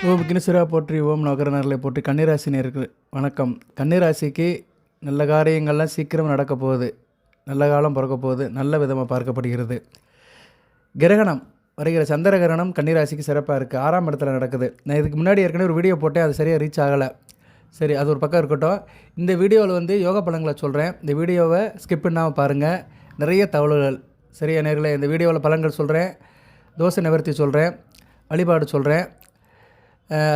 ஓம் விக்னேஸ்வரா போற்றி, ஓம் நவகிரகங்களை போற்றி. கன்னிராசி நேயர்களே வணக்கம். கன்னிராசிக்கு நல்ல காரியங்கள்லாம் சீக்கிரம் நடக்க போகுது. நல்ல காலம் பிறக்க போகுது. நல்ல விதமாக பார்க்கப்படுகிறது. கிரகணம் வருகிற சந்திர கிரகணம் கன்னிராசிக்கு சிறப்பாக இருக்குது. 6ஆம் இடத்துல நடக்குது. நான் இதுக்கு முன்னாடி ஏற்கனவே ஒரு வீடியோ போட்டேன், அது சரியாக ரீச் ஆகலை. சரி, அது ஒரு பக்கம் இருக்கட்டும். இந்த வீடியோவில் யோகா பலன்களை சொல்கிறேன். இந்த வீடியோவை ஸ்கிப் பண்ணாமல் பாருங்கள். நிறைய தகவல்கள் சரியா நேர்களே. இந்த வீடியோவில் பலன்கள் சொல்கிறேன், தோசை நிவர்த்தி சொல்கிறேன், வழிபாடு சொல்கிறேன்.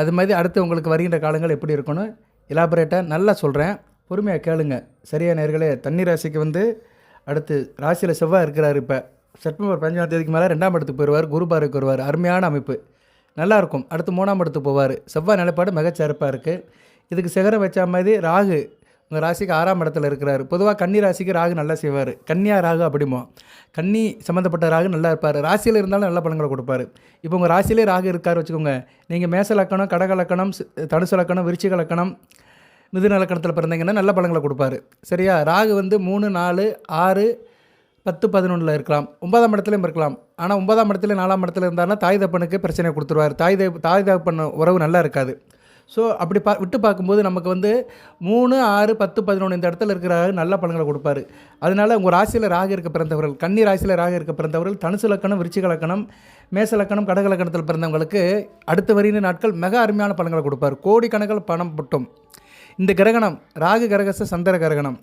அது மாதிரி அடுத்து உங்களுக்கு வருகின்ற காலங்கள் எப்படி இருக்கணும் எலாபரேட்டாக நல்லா சொல்கிறேன். பொறுமையாக கேளுங்க சரியா நேர்களே. தண்ணி ராசிக்கு அடுத்து ராசியில் செவ்வாய் இருக்கிறார். இப்போ செப்டம்பர் 15ஆம் தேதிக்கு மேலே 2ஆம் இடத்துக்கு போயிடுவார். குரு பார்வைக்கு வருவார். அருமையான அமைப்பு, நல்லாயிருக்கும். அடுத்து 3ஆம் இடத்துக்கு போவார். செவ்வாய் நிலைப்பாடு மிகச்சிறப்பாக இருக்குது. இதுக்கு சிகரம் வச்ச மாதிரி ராகு உங்கள் ராசிக்கு 6ஆம் இடத்துல இருக்கிறார். பொதுவாக கன்னி ராசிக்கு ராகு நல்லா செய்வார். கன்னியா ராகு அப்படிமோ, கன்னி சம்மந்தப்பட்ட ராகு நல்லா இருப்பார். ராசியில் இருந்தாலும் நல்ல பலன்களை கொடுப்பார். இப்போ உங்கள் ராசியிலே ராகு இருக்கார் வச்சுக்கோங்க. நீங்கள் மேச லக்கணம், கடக லக்கணம், தனுசு லக்கணம், விருச்சிக லக்கணம், மிதுன லக்கணத்தில் பிறந்தீங்கன்னா நல்ல பலன்களை கொடுப்பாரு. சரியா? ராகு 3, 4, 6, 10, 11 இருக்கலாம். 9ஆம் இடத்துலையும் இருக்கலாம். ஆனால் 9ஆம் இடத்துல 4ஆம் இடத்துல இருந்தாருன்னா தாய் தப்பனுக்கு பிரச்சனை கொடுத்துருவார். தாய் தப்பன் உறவு நல்லா இருக்காது. ஸோ அப்படி விட்டு பார்க்கும்போது நமக்கு 3, 6, 10, 11 இந்த இடத்துல இருக்கிற நல்ல பலன்களை கொடுப்பாரு. அதனால் உங்கள் ராசியில் ராகு இருக்க பிறந்தவர்கள், கன்னி ராசியில் ராகு இருக்க பிறந்தவர்கள், தனுசு லக்கணம், விருச்சிக லக்கணம், மேச லக்கணம், கடக லக்கணத்தில் பிறந்தவங்களுக்கு அடுத்த வருகிற நாட்கள் மிக அருமையான பலன்களை கொடுப்பார். கோடிக்கணக்கில் பணம் பட்டும். இந்த கிரகணம் ராகு கிரகச சந்திர கிரகணம்.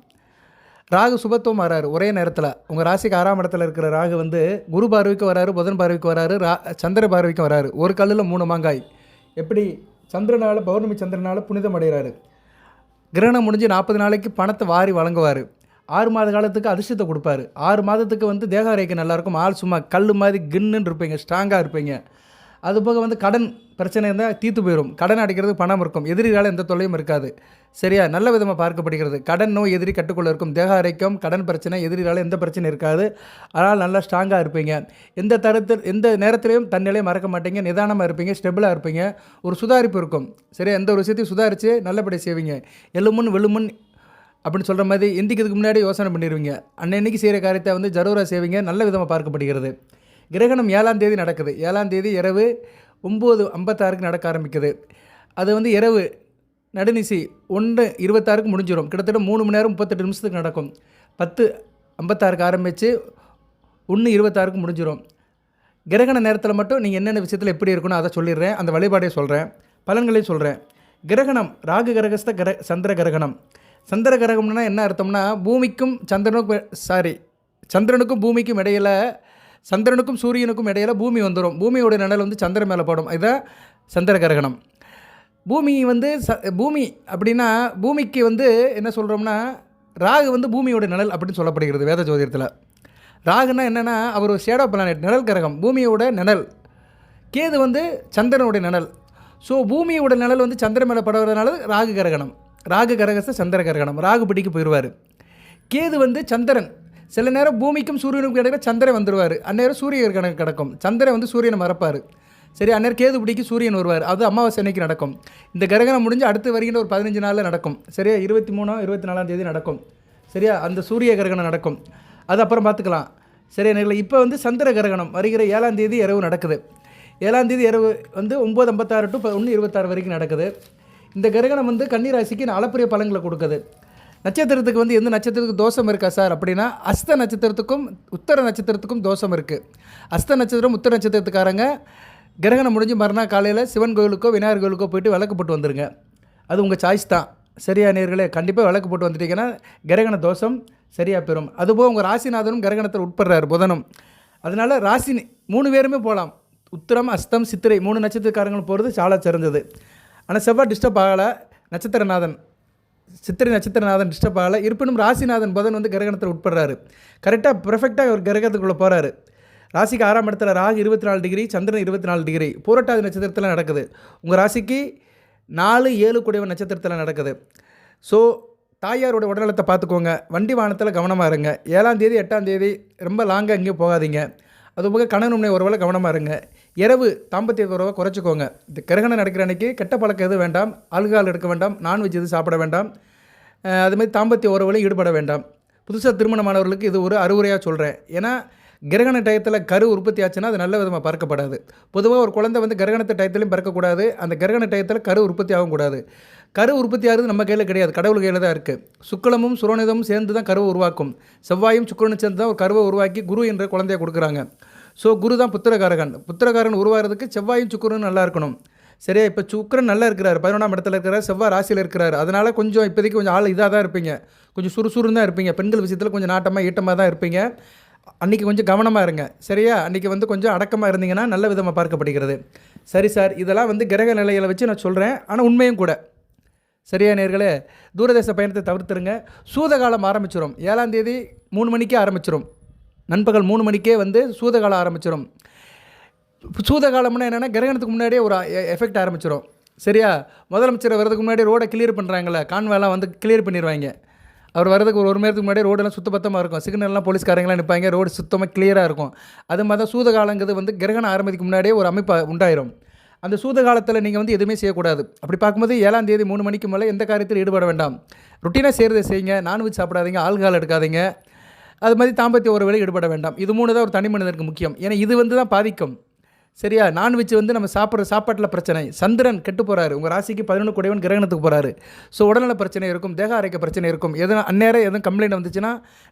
ராகு சுபத்துவம் வராரு ஒரே நேரத்தில். உங்கள் ராசிக்கு 6ஆம் இடத்துல இருக்கிற ராகு குரு பார்வைக்கு வராரு, புதன் பார்வைக்கு வராரு, சந்திர பார்வைக்கு வராரு. ஒரு கல்லில் 3 மாங்காய். எப்படி? சந்திரனால், பௌர்ணமி சந்திரனால் புனிதம் அடைகிறாரு. கிரகணம் முடிஞ்சு 40 நாளைக்கு பணத்தை வாரி வழங்குவார். 6 மாத காலத்துக்கு அதிர்ஷ்டத்தை கொடுப்பாரு. 6 மாதத்துக்கு தேக ஆரோக்கியம் நல்லாயிருக்கும். ஆள் சும்மா கல் மாதிரி கின்னுன்னு இருப்பீங்க, ஸ்ட்ராங்காக இருப்பீங்க. அதுபோக கடன் பிரச்சனை இருந்தால் தீர்த்து போயிடும். கடன் அடைக்கிறது பணம் இருக்கும். எதிரியால் எந்த தொல்லையும் இருக்காது. சரியா? நல்ல விதமாக பார்க்கப்படுகிறது. கடன் நோய் எதிரி கட்டுக்குள்ளே இருக்கும். தேக ஆரோக்கியம், கடன் பிரச்சனை, எதிரியால் எந்த பிரச்சனையும் இருக்காது. அதனால் நல்லா ஸ்ட்ராங்காக இருப்பீங்க. எந்த நேரத்திலையும் தன்னிலையை மறக்க மாட்டீங்க. நிதானமாக இருப்பீங்க, ஸ்டெபிளாக இருப்பீங்க. ஒரு சுதாரிப்பு இருக்கும். சரியா? எந்த ஒரு விஷயத்தையும் சுதாரித்து நல்லபடியாக செய்வீங்க. எள்ளுமுன் வெள்ளுமுன் அப்படின்னு சொல்கிற மாதிரி எந்திக்கிறதுக்கு முன்னாடி யோசனை பண்ணிடுவீங்க. அன்னைக்கு செய்கிற காரியத்தை ஜரூராக செய்வீங்க. நல்ல விதமாக பார்க்கப்படுகிறது. கிரகணம் 7ஆம் தேதி நடக்குது. 7ஆம் தேதி இரவு 9:56 நடக்க ஆரம்பிக்குது. அது இரவு நடுநிசி 1:26 முடிஞ்சிடும். கிட்டத்தட்ட 3 மணி நேரம் 38 நிமிஷத்துக்கு நடக்கும். 10:56 ஆரம்பித்து 1:26 முடிஞ்சிடும். கிரகண நேரத்தில் மட்டும் நீங்கள் என்னென்ன விஷயத்தில் எப்படி இருக்கணும் அதை சொல்லிடுறேன். அந்த வழிபாடையும் சொல்கிறேன், பலன்களையும் சொல்கிறேன். கிரகணம் ராகு கிரகஸ்த சந்திர கிரகணம். சந்திர கிரகம்னா என்ன அர்த்தம்னா, சந்திரனுக்கும் பூமிக்கும் இடையில், சந்திரனுக்கும் சூரியனுக்கும் இடையில் பூமி வந்துடும். பூமியோட நிழல் சந்திரன் மேலே போடும். இதுதான் சந்திர கிரகணம். பூமி பூமி அப்படின்னா, பூமிக்கு என்ன சொல்கிறோம்னா, ராகு பூமியோட நிழல் அப்படின்னு சொல்லப்படுகிறது வேத ஜோதிடத்தில். ராகுன்னா என்னென்னா, அவர் ஒரு ஷேடோ பிளானட், நிழல் கிரகம், பூமியோட நிழல். கேது சந்திரனுடைய நிழல். ஸோ பூமியோட நிழல் சந்திரன் மேலே படுறதுனால ராகு கிரகணம். ராகு கிரகச சந்திர கிரகணம். ராகு பிடிக்கு போயிடுவார். கேது சந்திரன். சில நேரம் பூமிக்கும் சூரியனுக்கும் இடையில சந்திரன் வந்துடுவார். அந்நேரம் சூரிய கிரகணம் கிடக்கும். சந்திரன் சூரியனை மறப்பார். சரி, அந்நேரம் கேது பிடிக்கு சூரியன் வருவார். அது அமாவாசை அன்னைக்கு நடக்கும். இந்த கிரகணம் முடிஞ்சு அடுத்து வருகின்ற ஒரு 15 நாளில் நடக்கும். சரியா? 23, 24ஆம் தேதி நடக்கும். சரியா? அந்த சூரிய கிரகணம் நடக்கும். அது அப்புறம் பார்த்துக்கலாம். சரியா நேர்களே? இப்போ சந்திர கிரகணம் வருகிற 7ஆம் தேதி இரவு நடக்குது. 7ஆம் தேதி இரவு 9:56 to 1:26 வரைக்கும் நடக்குது. இந்த கிரகணம் கன்னி ராசிக்கு அளப்பரிய பலன்களை கொடுக்குது. நட்சத்திரத்துக்கு எந்த நட்சத்திரத்துக்கு தோஷம் இருக்கா சார் அப்படின்னா, அஸ்த நட்சத்திரத்துக்கும் உத்தர நட்சத்திரத்துக்கும் தோஷம் இருக்குது. அஸ்த நட்சத்திரம், உத்தர நட்சத்திரத்துக்காரங்க கிரகணம் முடிஞ்சு மறுநாள் காலையில் சிவன் கோயிலுக்கோ விநாயகர் கோயிலுக்கோ போய்ட்டு விளக்கு போட்டு வந்துடுங்க. அது உங்கள் சாய்ஸ் தான். சரியா நேர்களே? கண்டிப்பாக விளக்கு போட்டு வந்துட்டீங்கன்னா கிரகண தோஷம் சரியாக பெறும். அதுபோல் உங்கள் ராசிநாதனும் கிரகணத்தில் உட்படுறார், புதனும். அதனால் ராசி 3 பேருமே போகலாம். உத்திரம், அஸ்தம், சித்திரை 3 நட்சத்திரக்காரங்களும் போகிறது சால சிறந்தது. ஆனால் செவ்வாய் டிஸ்டர்ப் ஆகலை. நட்சத்திரநாதன், சித்திரை நட்சத்திரநாதன் டிஸ்டர்ப் ஆகலை. இருப்பினும் ராசிநாதன் புதன் கிரகணத்தில் உட்படுறாரு. கரெக்டாக பெர்ஃபெக்டாக ஒரு கிரகத்துக்குள்ளே போகிறாரு. ராசிக்கு 6ஆம் இடத்துல ராகு 24 டிகிரி, சந்திரன் 24 டிகிரி. பூரட்டாதி நட்சத்திரத்தில் நடக்குது. உங்கள் ராசிக்கு 4, 7 கூடியவன் நட்சத்திரத்தில் நடக்குது. ஸோ தாயாரோட உடல்நலத்தை பார்த்துக்கோங்க. வண்டி வாகனத்தில் கவனமாக இருங்க. 7ஆம் தேதி 8ஆம் தேதி ரொம்ப லாங்காக எங்கேயும் போகாதீங்க. அதுபோக கணவனுடைய உறவில் கவனமாக இருங்க. இரவு தாம்பத்திய உறவை குறைச்சிக்கோங்க. இந்த கிரகணம் நடக்கிற அன்றைக்கி கெட்ட பழக்கம் எதுவும் வேண்டாம். ஆல்கஹால் எடுக்க வேண்டாம். நான்வெஜ் எதுவும் சாப்பிட வேண்டாம். அதுமாதிரி தாம்பத்திய உறவுலையும் ஈடுபட வேண்டாம். புதுசாக திருமணமானவர்களுக்கு இது ஒரு அறிவுரையாக சொல்கிறேன். ஏன்னா கிரகண டயத்தில் கரு உற்பத்தி ஆச்சுன்னா அது நல்ல விதமாக பார்க்கப்படாது. பொதுவாக ஒரு குழந்தை வந்து கிரகணத்து டயத்துலையும் பிறக்கக்கூடாது, அந்த கிரகண டயத்தில் கரு உற்பத்தி ஆகக்கூடாது. கரு உற்பத்தி ஆகிறது நம்ம கையில் கிடையாது, கடவுள் கையில் தான் இருக்குது. சுக்கிலமும் சுரோனிதமும் சேர்ந்து தான் கருவை உருவாக்கும். செவ்வாயும் சுக்கிரனும் சேர்ந்து தான் ஒரு கருவை உருவாக்கி குரு என்ற குழந்தையை கொடுக்குறாங்க. ஸோ குரு தான் புத்திரகாரகன். புத்திரகாரன் உருவாகிறதுக்கு செவ்வாயும் சுக்கிரனும் நல்லா இருக்கணும். சரியா? இப்போ சுக்கிரன் நல்லா இருக்கிறார், 11ஆம் இடத்துல இருக்கிறார், செவ்வாய் ராசியில் இருக்கிறார். அதனால் கொஞ்சம் இப்போதைக்கு கொஞ்சம் ஆள் இதாக தான் இருப்பீங்க, கொஞ்சம் சுறுசுறுன்னு தான் இருப்பீங்க. பெண்கள் விஷயத்தில் கொஞ்சம் நாட்டமாக ஈட்டமாக தான் இருப்பீங்க. அன்றைக்கி கொஞ்சம் கவனமாக இருங்க. சரியா? அன்றைக்கி வந்து கொஞ்சம் அடக்கமாக இருந்தீங்கன்னா நல்ல விதமாக பார்க்கப்படுகிறது. சரி சார், இதெல்லாம் வந்து கிரக நிலைகளை வச்சு நான் சொல்கிறேன், ஆனால் உண்மையும் கூட. சரியா நேயர்களே? தூரதேச பயணத்தை தவிர்த்துருங்க. சூதகாலம் ஆரம்பிச்சிடும். 7ஆம் தேதி 3 மணிக்கே ஆரம்பிச்சிடும். நண்பகல் 3 மணிக்கே வந்து சூதகாலம் ஆரம்பிச்சிடும். சூதகாலம்னா என்னென்னா கிரகணத்துக்கு முன்னாடியே ஒரு எஃபெக்ட் ஆரம்பிச்சிடும். சரியா? முதலமைச்சர் வரதுக்கு முன்னாடி ரோடை கிளியர் பண்ணுறாங்களே, கான்வாலாம் வந்து கிளியர் பண்ணிடுவாங்க. அவர் வரதுக்கு ஒரு மணி நேரத்துக்கு முன்னாடி ரோடெல்லாம் சுத்தபத்தமாக இருக்கும், சிக்னல்லாம் போலீஸ்காரங்களாம் நிற்பாங்க, ரோடு சுத்தமாக கிளியராக இருக்கும். அது மாதிரி தான் சூதகாலங்கிறது வந்து கிரகணம் ஆரம்பிக்கு முன்னாடியே ஒரு அமைப்பு உண்டாயிரும். அந்த சூத காலத்தில் நீங்கள் வந்து எதுவுமே செய்யக்கூடாது. அப்படி பார்க்கும்போது 7ஆம் தேதி 3 மணிக்கு மேலே எந்த காரியத்தில் ஈடுபட வேண்டாம். ருட்டீனாக செய்கிறத செய்யுங்க. நான்வெஜ் சாப்பிடாதீங்க, ஆல்கஹால் எடுக்காதீங்க. அது மாதிரி தாம்பத்திய ஒரு வேலை ஈடுபட வேண்டாம். இது 3 தான் ஒரு தனி மனிதனுக்கு முக்கியம். ஏன்னா இது வந்து தான் பாதிக்கும். சரியா? நான்வெஜ் வந்து நம்ம சாப்பிட்ற சாப்பாட்டில் பிரச்சனை. சந்திரன் கெட்டு போகிறாரு, உங்கள் ராசிக்கு 11 கூடையவன் கிரகணத்துக்கு போகிறாரு. ஸோ உடல்நல பிரச்சனை இருக்கும், தேக ஆரோக்கிய பிரச்சனை இருக்கும். எதுவும் அந்நேரம் எதுவும் கம்ப்ளைண்ட் வந்துச்சுன்னா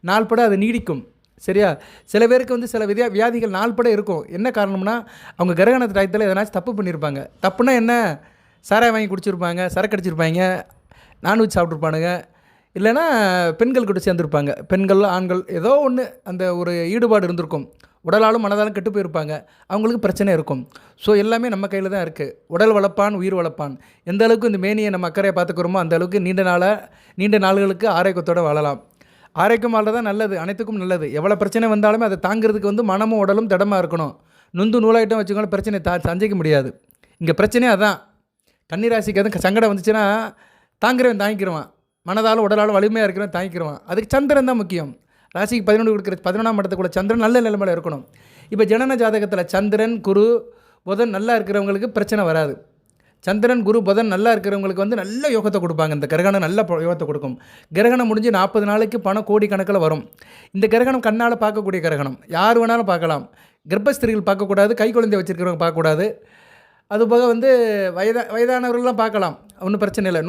நாள்பட அது நீடிக்கும். சரியா? சில பேருக்கு வந்து சில வியாதிகள் நாள்பட இருக்கும். என்ன காரணம்னா அவங்க கிரகணத்து டயத்தில் எதனாச்சும் தப்பு பண்ணியிருப்பாங்க. தப்புனா என்ன? சாராயம் வாங்கி குடிச்சிருப்பாங்க, சரக்கு அடிச்சிருப்பாங்க, நான்வெஜ் சாப்பிட்ருப்பானுங்க, இல்லைனா பெண்கள் கூட சேர்ந்துருப்பாங்க. பெண்கள் ஆண்கள் ஏதோ ஒன்று அந்த ஒரு ஈடுபாடு இருந்திருக்கும். உடலாலும் மனதாலும் கெட்டு போயிருப்பாங்க. அவங்களுக்கு பிரச்சனை இருக்கும். ஸோ எல்லாமே நம்ம கையில் தான் இருக்குது. உடல் வளர்ப்பான், உயிர் வளர்ப்பான். எந்த அளவுக்கு இந்த மேனியை நம்ம அக்கறையை பார்த்துக்கிறோமோ அந்த அளவுக்கு நீண்ட நாள்களுக்கு ஆரோக்கியத்தோடு வாழலாம். ஆரோக்கியம் வாழ்றது தான் நல்லது, அனைத்துக்கும் நல்லது. எவ்வளோ பிரச்சனை வந்தாலுமே அதை தாங்கிறதுக்கு வந்து மனமும் உடலும் திடமாக இருக்கணும். நொந்து நூலாயிட்டம் வச்சுக்கோங்க, பிரச்சனை சந்திக்க முடியாது. இங்கே பிரச்சனையே அதான். கன்னிராசிக்கு எதுவும் சங்கடம் வந்துச்சுன்னா தாங்கிறவன் தாங்கிக்கிறவான், மனதாலும் உடலாலும் வலிமையாக இருக்கிறவன் தாங்கிக்கிறவான். அதுக்கு சந்திரன் தான் முக்கியம். ராசிக்கு 11 கொடுக்குற 11ஆம் இடத்துக்குள்ள சந்திரன் நல்ல நிலைமையில் இருக்கணும். இப்போ ஜனன ஜாதகத்தில் சந்திரன் குரு புதன் நல்லா இருக்கிறவங்களுக்கு பிரச்சனை வராது. சந்திரன் குரு புதன் நல்லா இருக்கிறவங்களுக்கு வந்து நல்ல யோகத்தை கொடுப்பாங்க. இந்த கிரகணம் நல்ல யோகத்தை கொடுக்கும். கிரகணம் முடிஞ்சு 40 நாளைக்கு பணம் கோடி கணக்கில் வரும். இந்த கிரகணம் கண்ணால் பார்க்கக்கூடிய கிரகணம். யார் வேணாலும் பார்க்கலாம். கர்ப்பஸ்திரிகள் பார்க்கக்கூடாது, கை குழந்தை வச்சுருக்கிறவங்க பார்க்கக்கூடாது. அதுபோக வந்து வயதானவர்கள்லாம் பார்க்கலாம், ஒன்றும் பிரச்சனை இல்லை.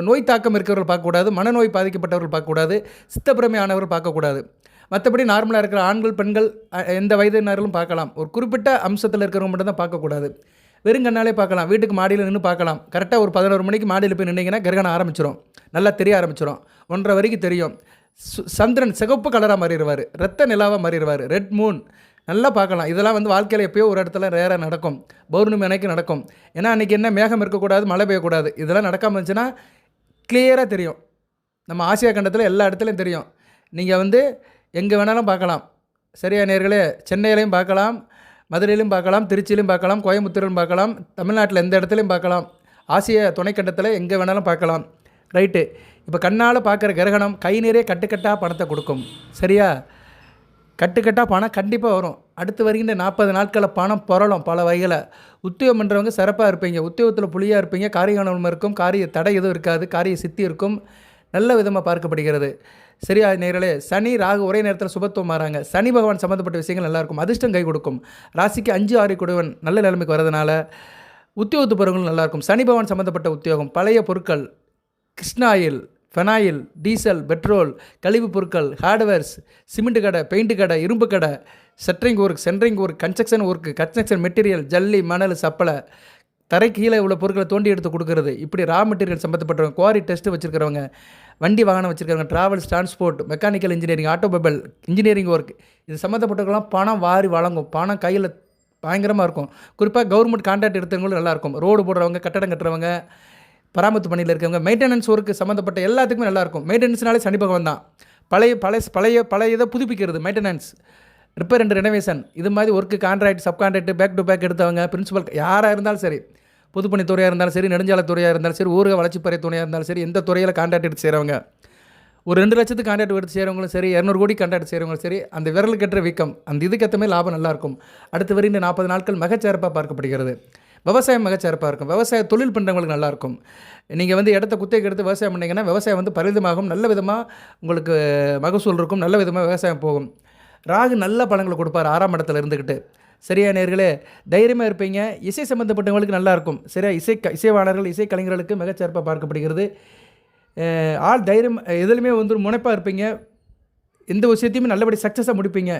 நோய் தாக்கம் இருக்கிறவர்கள் பார்க்கக்கூடாது, மனநோய் பாதிக்கப்பட்டவர்கள் பார்க்கக்கூடாது, சித்தப்பிரமை ஆனவர்கள் பார்க்கக்கூடாது. மற்றபடி நார்மலாக இருக்கிற ஆண்கள் பெண்கள் எந்த வயதினர்களும் பார்க்கலாம். ஒரு குறிப்பிட்ட அம்சத்தில் இருக்கிறவங்க மட்டும் தான் பார்க்கக்கூடாது. வெறும் கண்ணாலே பார்க்கலாம். வீட்டுக்கு மாடியில் நின்று பார்க்கலாம். கரெக்டாக ஒரு 11 மணிக்கு மாடியில் போய் நின்னீங்கன்னா கிரகணம் ஆரம்பிச்சிடும். நல்லா தெரிய ஆரம்பிச்சிடும். 1:30 வரைக்கும் தெரியும். சந்திரன் சிகப்பு கலராக மாறிடுவார், ரத்த நிலாவாக மாறிடுவார், ரெட் மூன் நல்லா பார்க்கலாம். இதெல்லாம் வந்து வாழ்க்கையில் எப்போயோ ஒரு இடத்துல ரேராக நடக்கும். பௌர்ணமி அன்னைக்கு நடக்கும். ஏன்னா அன்றைக்கி என்ன மேகம் இருக்கக்கூடாது, மழை பெய்யக்கூடாது. இதெல்லாம் நடக்காமல் இருந்துச்சுன்னா கிளியராக தெரியும். நம்ம ஆசியா கண்டத்தில் எல்லா இடத்துலையும் தெரியும். நீங்கள் வந்து எங்கே வேணாலும் பார்க்கலாம். சரியா நேயர்களே? சென்னையிலையும் பார்க்கலாம், மதுரையிலும் பார்க்கலாம், திருச்சியிலும் பார்க்கலாம், கோயம்புத்தூரிலும் பார்க்கலாம், தமிழ்நாட்டில் எந்த இடத்துலையும் பார்க்கலாம், ஆசிய துணைக்கண்டத்தில் எங்கே வேணாலும் பார்க்கலாம். ரைட்டு. இப்போ கண்ணால் பார்க்குற கிரகணம் கை நிறைய கட்டுக்கட்டாக பணத்தை கொடுக்கும். சரியா? கட்டுக்கட்டாக பணம் கண்டிப்பாக வரும். அடுத்து வருகின்ற 40 நாட்களில் பணம் புரளும் பல வகையில். உத்தியோகம் பண்ணுறவங்க சிறப்பாக இருப்பீங்க. உத்தியோகத்தில் புலியாக இருப்பீங்க. காரியகாலம் இருக்கும், காரிய தடை எதுவும் இருக்காது, காரிய சித்தி இருக்கும். நல்ல விதமாக பார்க்கப்படுகிறது. சரியா நேயர்களே? சனி ராகு ஒரே நேரத்தில் சுபத்துவம் மாறாங்க. சனி பகவான் சம்மந்தப்பட்ட விஷயங்கள் நல்லாயிருக்கும். அதிர்ஷ்டம் கை கொடுக்கும். ராசிக்கு 5, 6 கூடவன் நல்ல நிலைமைக்கு வரதுனால உத்தியோகத்து பருவங்களும் நல்லாயிருக்கும். சனி பகவான் சம்மந்தப்பட்ட உத்தியோகம், பழைய பொருட்கள், கிருஷ்ணாயில், ஃபெனாயில், டீசல், பெட்ரோல், கழிவுப் பொருட்கள், ஹார்ட்வேர்ஸ், சிமெண்ட் கடை, பெயிண்ட் கடை, இரும்பு கடை, சென்ட்ரிங் ஒர்க், கன்ஸ்ட்ரக்ஷன் மெட்டீரியல், ஜல்லி, மணல், சப்பலை, தரை கீழே உள்ள பொருட்களை தோண்டி எடுத்து கொடுக்குறது, இப்படி ரா மெட்டீரியல் சம்மந்தப்பட்டவங்க, குவாரி டெஸ்ட்டு வச்சுருக்கிறவங்க, வண்டி வாகனம் வச்சுருக்கிறவங்க, travels, transport, mechanical engineering, automobile engineering work, இது சம்மந்தப்பட்டவங்களாம் பணம் வாரி வழங்கும். பணம் கையில் பயங்கரமாக இருக்கும். குறிப்பாக கவர்மெண்ட் கான்ட்ராக்ட் எடுத்தவங்களும் நல்லாயிருக்கும். ரோடு போடுறவங்க, கட்டடம் கட்டுறவங்க, பராமரிப்பு பணியில் இருக்கவங்க, மெயின்டெனன்ஸ் ஒர்க்கு சம்மந்தப்பட்ட எல்லாத்துக்குமே நல்லாயிருக்கும். மெயின்டெனன்ஸ்னாலே சனி பகவான் தான். பழைய இதை புதுப்பிக்கிறது, மெயின்டெனன்ஸ், ரிப்பேர் அண்ட் ரெனோவேஷன், இது மாதிரி work, contract, sub contract, back to back எடுத்தவங்க, பிரின்சிபல், யாராக இருந்தாலும் சரி, பொதுப்பணித்துறையாக இருந்தாலும் சரி, நெடுஞ்சாலைத்துறையாக இருந்தாலும் சரி, ஊரக வளர்ச்சிப்பறை துணையாக இருந்தாலும் சரி, எந்த துறையில் கான்ட்ராக்ட் எடுத்து செய்கிறவங்க, ஒரு 2 லட்சத்துக்கு கான்ட்ராக்ட் எடுத்து செய்கிறவங்களும் சரி, 200 கோடி கான்ட்ராக்ட் செய்கிறவங்களும் சரி, அந்த விரல் கட்டுற வீக்கம், அந்த இதுக்கேற்றமே லாபம் நல்லாயிருக்கும். அடுத்து வருகின்ற 40 நாட்கள் மிகச்சிறப்பாக பார்க்கப்படுகிறது. விவசாயம் மிகச்சிறப்பாக இருக்கும். விவசாய தொழில் பண்ணுறவங்களுக்கு நல்லாயிருக்கும். நீங்கள் வந்து இடத்த குத்தகைக்கு எடுத்து விவசாயம் பண்ணிங்கன்னா விவசாயம் வந்து பரிதமாகும். நல்ல விதமாக உங்களுக்கு மகசூல் இருக்கும். நல்ல விதமாக விவசாயம் போகும். ராகு நல்ல பலன்களை கொடுப்பார் 6ஆம் இடத்துல இருந்துக்கிட்டு. சரியா நேயர்களே, தைரியமாக இருப்பீங்க. இசை சம்மந்தப்பட்டவங்களுக்கு நல்லாயிருக்கும். சரியா, இசைவாணர்கள் இசைக்கலைஞர்களுக்கு மிகச்சிறப்பாக பார்க்கப்படுகிறது. ஆள் தைரியம் எதுலையுமே வந்து முனைப்பாக இருப்பீங்க. எந்த விஷயத்தையுமே நல்லபடி சக்ஸஸாக முடிப்பீங்க.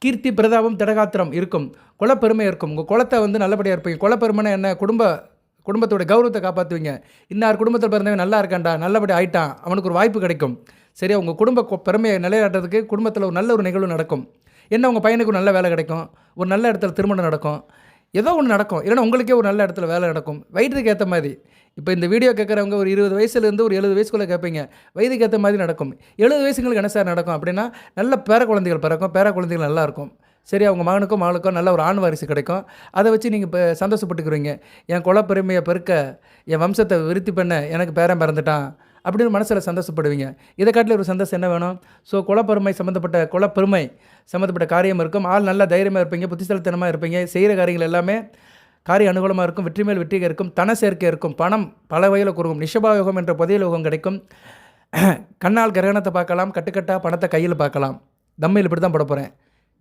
கீர்த்தி பிரதாபம் திடகாத்திரம் இருக்கும். குலப்பெருமை இருக்கும். உங்கள் குலத்தை வந்து நல்லபடியாக இருப்பீங்க. குலப்பெருமைனா என்ன? குடும்பத்தோட கௌரவத்தை காப்பாற்றுவீங்க. இன்னார் குடும்பத்தில் பிறந்தவன் நல்லா இருக்கான்டா, நல்லபடி ஆயிட்டான், அவனுக்கு ஒரு வாய்ப்பு கிடைக்கும். சரியா, உங்கள் குடும்ப பெருமையை நிலையாட்டுறதுக்கு குடும்பத்தில் ஒரு நல்ல ஒரு நிகழ்வு நடக்கும். என்ன, உங்கள் பையனுக்கு ஒரு நல்ல வேலை கிடைக்கும், ஒரு நல்ல இடத்துல திருமணம் நடக்கும், ஏதோ ஒன்று நடக்கும். இல்லைன்னா உங்களுக்கே ஒரு நல்ல இடத்துல வேலை நடக்கும். வயதுக்கு ஏற்ற மாதிரி. இப்போ இந்த வீடியோ கேட்குறவங்க ஒரு 20 வயசுலேருந்து ஒரு 70 வயசுக்குள்ளே கேட்பீங்க. வயதுக்கு ஏற்ற மாதிரி நடக்கும். 70 வயசுங்களுக்கு என்ன சார் நடக்கும் அப்படின்னா, நல்ல பேர குழந்தைகள் பிறக்கும். பேர குழந்தைகள் நல்லாயிருக்கும். சரி, அவங்க மகனுக்கோ நல்ல ஒரு ஆண் வாரிசு கிடைக்கும். அதை வச்சு நீங்கள் இப்போ சந்தோஷப்பட்டுக்குறீங்க. என் குலப்பெருமையை பெருக்க, என் வம்சத்தை விருத்தி பண்ண எனக்கு பேரன் பிறந்துட்டான் அப்படின்னு மனசில் சந்தோஷப்படுவீங்க. இதை காட்டில் ஒரு சந்தோஷம் என்ன வேணும்? ஸோ குலப்பெருமை சம்மந்தப்பட்ட காரியம் இருக்கும். ஆள் நல்லா தைரியமாக இருப்பீங்க, புத்திசாலித்தனமாக இருப்பீங்க. செய்கிற காரியங்கள் எல்லாமே காரிய அனுகூலமாக இருக்கும். வெற்றி மேல் வெற்றிகள் இருக்கும். தன சேர்க்கை இருக்கும். பணம் பல வகையில் குறுகும். நிஷபாயோகம் என்ற புதிய யோகம் கிடைக்கும். கண்ணால் கிரகணத்தை பார்க்கலாம், கட்டுக்கட்டாக பணத்தை கையில் பார்க்கலாம். தம்மையில் இப்படி தான் போட போகிறேன்.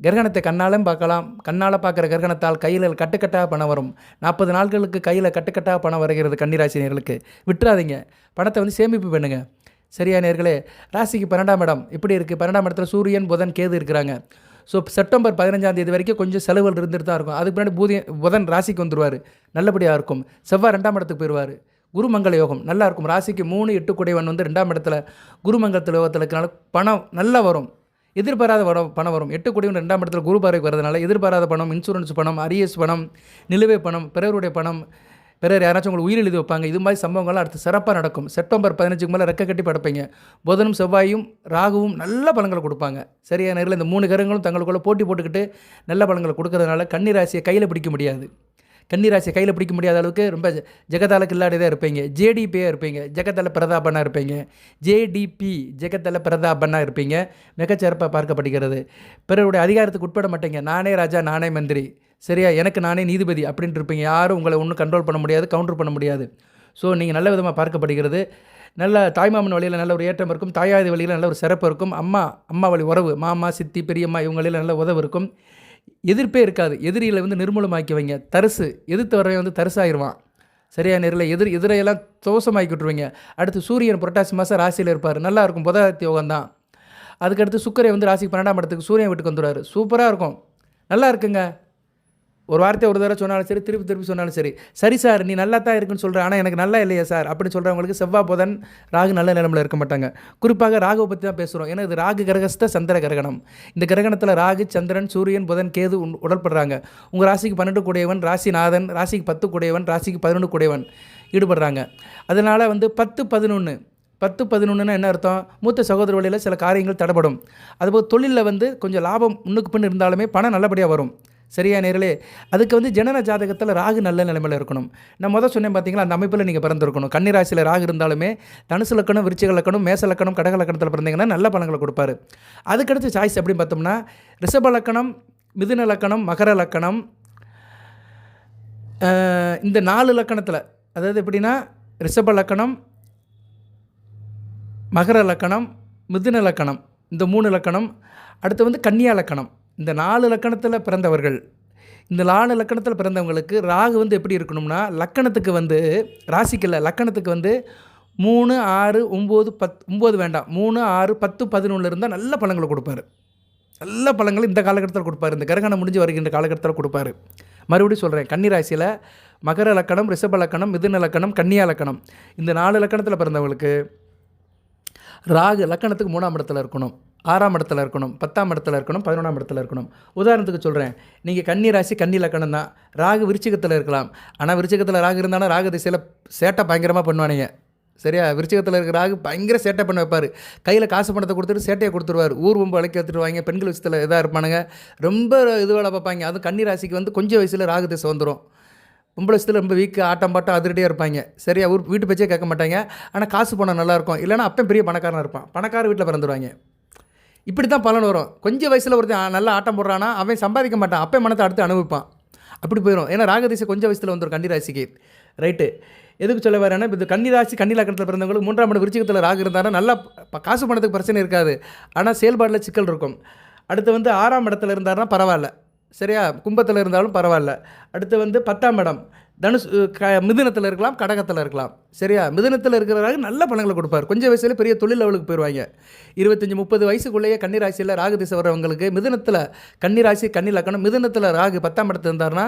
கிரகணத்தை கண்ணாலும் பார்க்கலாம். கண்ணால் பார்க்குற கிரகணத்தால் கையில் கட்டுக்கட்டாக பணம் வரும். 40 நாட்களுக்கு கையில் கட்டுக்கட்டாக பணம் வருகிறது. கன்னிராசினியர்களுக்கு விட்டுறாதீங்க. பணத்தை வந்து சேமிப்பு பண்ணுங்க. சரியா நேர்களே, ராசிக்கு 12ஆம் இடம் இப்படி இருக்குது. 12ஆம் இடத்துல சூரியன் புதன் கேது இருக்கிறாங்க. ஸோ செப்டம்பர் 15ஆம் தேதி வரைக்கும் கொஞ்சம் செலவுகள் இருந்துட்டு தான் இருக்கும். அதுக்கு பின்னாடி புதன் ராசிக்கு வந்துடுவார். நல்லபடியாக இருக்கும். செவ்வாய் 2ஆம் இடத்துக்கு போயிடுவார். குருமங்கள யோகம் நல்லா இருக்கும். ராசிக்கு 3 8 குடைவன் வந்து 2ஆம் இடத்துல குருமங்கலத்தில் யோகத்தில் இருக்கிறனால பணம் நல்லா வரும். எதிர்பாராத பணம் வரும். 8 குடைவன் 2ஆம் இடத்துல குரு பார்வைக்கு வரதுனால எதிர்பாராத பணம், இன்சூரன்ஸ் பணம், அரியஸ் பணம், நிலுவை பணம், பிறருடைய பணம், பிறர் யாராச்சும் உங்களுக்கு உயிர் எழுதி வைப்பாங்க. இது மாதிரி சம்பவங்கள்லாம் அடுத்து சிறப்பாக நடக்கும். செப்டம்பர் 15க்கு மேலே ரெக்க கட்டி படுப்பீங்க. புதனும் செவ்வாயும் ராகுவும் நல்ல பலன்களை கொடுப்பாங்க. சரியான நேரில் இந்த 3 கிரகங்களும் தங்களுக்குள்ள போட்டி போட்டுக்கிட்டு நல்ல பலன்களை கொடுக்கறதுனால கன்னிராசியை கையில் பிடிக்க முடியாது. கன்னிராசியை கையில் பிடிக்க முடியாத அளவுக்கு ரொம்ப ஜெகத்தால கில்லாடிதான் இருப்பீங்க. ஜேடிபியாக இருப்பீங்க. ஜெகத்தல பிரதாபனாக இருப்பீங்க. ஜேடிபி ஜெகத்தல பிரதாபனாக இருப்பீங்க. மிகச்சிறப்பாக பார்க்கப்படுகிறது. பிறருடைய அதிகாரத்துக்கு உட்பட மாட்டீங்க. நானே ராஜா, நானே மந்திரி, சரியா, எனக்கு நானே நீதிபதி அப்படின்ட்டு இருப்பீங்க. யாரும் உங்களை ஒன்றும் கண்ட்ரோல் பண்ண முடியாது, கவுண்டர் பண்ண முடியாது. ஸோ நீங்கள் நல்ல விதமாக பார்க்கப்படுகிறது. நல்ல தாய்மாமன் வழியில் நல்ல ஒரு ஏற்றம் இருக்கும். தாயாதி வழியில் நல்ல ஒரு சிறப்பு இருக்கும். அம்மா வழி உறவு, மாமா சித்தி பெரியம்மா இவங்களில் நல்ல உதவு இருக்கும். எதிர்ப்பே இருக்காது. எதிரியில் வந்து நிர்மூலமாக்கி வைங்க. தரிசு எதிர்த்து வரவன் வந்து தரிசாயிருவான். சரியா நேரில் எதிரையெல்லாம் தோசமாக்கி விட்டுருவீங்க. அடுத்து சூரியன் புரட்டாசி மாதம் ராசியில் இருப்பார். நல்லா இருக்கும். புதாத்தி யோகம் தான். அதுக்கடுத்து சுக்கரை வந்து ராசிக்கு 12ஆம் இடத்துக்கு சூரியன் வீட்டுக்கு வந்துடுவார். சூப்பராக இருக்கும். நல்லா இருக்குங்க. ஒரு வார்த்தை ஒரு தடவை சொன்னாலும் சரி, திருப்பி சொன்னாலும் சரி, சரி சார் நீ நல்லா தான் இருக்குன்னு சொல்கிறேன், ஆனால் எனக்கு நல்லா இல்லையா சார் அப்படின்னு சொல்கிறவங்களுக்கு செவ்வாய் புதன் ராகு நல்ல நிலமில் இருக்க மாட்டாங்க. குறிப்பாக ராகுவை பற்றி தான் பேசுகிறோம். ஏன்னா இது ராகு கிரகஸ்த சந்திர கிரகணம். இந்த கிரகணத்தில் ராகு, சந்திரன், சூரியன், புதன், கேது உடல்படுறாங்க. உங்கள் ராசிக்கு 12 கூடையவன் ராசிநாதன், ராசிக்கு 10 கூடையவன், ராசிக்கு 11 கூடையவன் ஈடுபடுறாங்க. அதனால் வந்து 10-11 என்ன அர்த்தம்? மூத்த சகோதர வழியில் சில காரியங்கள் தடைப்படும். அதுபோல் தொழிலில் வந்து கொஞ்சம் லாபம் முன்னுக்கு பின் இருந்தாலுமே பணம் நல்லபடியாக வரும். சரியா நேர்களே, அதுக்கு வந்து ஜனன ஜாதகத்தில் ராகு நல்ல நிலைமையில் இருக்கணும். நான் முதல் சொன்னேன் பார்த்தீங்களா, அந்த அமைப்பில் நீங்கள் பிறந்திருக்கணும். கன்னிராசியில் ராகு இருந்தாலுமே தனுசு லக்கணம், விருச்சிக லக்கணம், மேச லக்கணம், கடக லக்கணத்தில் பிறந்தீங்கன்னா நல்ல பலன்களை கொடுப்பாரு. அதுக்கடுத்து சாய்ஸ் அப்படின்னு பார்த்தோம்னா ரிஷப லக்கணம், மிதுன லக்கணம், மகர லக்கணம், இந்த 4 லக்கணத்தில், அதாவது எப்படின்னா ரிஷப லக்கணம், மகர லக்கணம், மிதுன லக்கணம், இந்த 3 லக்கணம். அடுத்து வந்து கன்னியா லக்கணம். இந்த 4 லக்கணத்தில் பிறந்தவர்கள், இந்த 4 லக்கணத்தில் பிறந்தவங்களுக்கு ராகு வந்து எப்படி இருக்கணும்னா, லக்கணத்துக்கு வந்து ராசிக்கு இல்லை, லக்கணத்துக்கு வந்து 3 6 9 10 9 வேண்டாம், 3 6 10 11 இருந்தால் நல்ல பலன்களை கொடுப்பாரு. நல்ல பலன்கள் இந்த காலகட்டத்தில் கொடுப்பாரு. இந்த கிரகணம் முடிஞ்சு வருகின்ற காலகட்டத்தில் கொடுப்பாரு. மறுபடியும் சொல்கிறேன், கன்னிராசியில் மகர லக்கணம், ரிஷப லக்கணம், மிதுன லக்கணம், கன்னியா லக்கணம், இந்த 4 லக்கணத்தில் பிறந்தவங்களுக்கு ராகு லக்கணத்துக்கு 3ஆம் இடத்துல இருக்கணும், 6ஆம் இடத்துல இருக்கணும், 10ஆம் இடத்துல இருக்கணும், 11ஆம் இடத்துல இருக்கணும். உதாரணத்துக்கு சொல்கிறேன், நீங்கள் கன்னி ராசி கன்னி லக்கணம் தான், ராகு விருச்சிகத்தில் இருக்கலாம். ஆனால் விருச்சிகத்தில் ராகு இருந்தாலும் ராகு திசையில் சேட்டை பயங்கரமாக பண்ணுவானுங்க. சரியா, விருச்சிகத்தில் இருக்கிற ராகு பயங்கர சேட்டை பண்ண வைப்பார். கையில் காசு பணத்தை கொடுத்துட்டு சேட்டையை கொடுத்துருவார். ஊர் ரொம்ப அழைக்க எடுத்துருவாங்க. பெண்கள் விஷயத்தில் இதாக இருப்பானுங்க, ரொம்ப இது வேலை பார்ப்பாங்க. அதுவும் கன்னி ராசிக்கு வந்து கொஞ்சம் வயசில் ராகு திசை வந்துடும். பொம்பளை விஷயத்தில் ரொம்ப வீக்கு, ஆட்டம் பாட்டம் அதிரடியாக இருப்பாங்க. சரியா, வீட்டு பேச்சே கேட்க மாட்டாங்க. ஆனால் காசு பணம் நல்லாயிருக்கும். இல்லைனா அப்போ பெரிய பணக்காரனாக இருப்பான். பணக்கார வீட்டில் பிறந்துடுவாங்க. இப்படி தான் பலன் வரும். கொஞ்சம் வயசில் ஒருத்தன் நல்லா ஆட்டம் போடுறான்னா அவன் சம்பாதிக்க மாட்டான், அப்போ மனத்தை அடுத்து அனுபவிப்பான். அப்படி போயிடும். ஏன்னா ராகதிசை கொஞ்சம் வயசில் வந்துடும் கன்னிராசிக்கு. ரைட்டு, எதுக்கு சொல்ல வரேன்னா, இப்போ கன்னிராசி கன்னி லக்கணத்தில் பிறந்தவங்களுக்கு 3ஆம் இடம் விருச்சிகத்தில் ராகு இருந்தாலும் நல்லா காசு பணத்துக்கு பிரச்சனை இருக்காது. ஆனால் செயல்பாட்டில் சிக்கல் இருக்கும். அடுத்து வந்து 6ஆம் இடத்துல இருந்தாருன்னா பரவாயில்ல, சரியா? கும்பத்தில் இருந்தாலும் பரவாயில்ல. அடுத்து வந்து 10ஆம் இடம் மிதுனத்தில் இருக்கலாம், கடகத்தில் இருக்கலாம், சரியா? மிதுனத்தில் இருக்கிறவராக நல்ல பலன்களை கொடுப்பார். கொஞ்சம் வயசுல பெரிய தொழில் லெவலுக்கு போயிடுவாங்க. 25-30 வயசுக்குள்ளேயே கன்னிராசியில் ராகு திசை வரவங்களுக்கு மிதுனத்தில் கன்னிராசி கன்னி லக்கணம் மிதுனத்தில் ராகு 10ஆம் இடத்துல இருந்தாருன்னா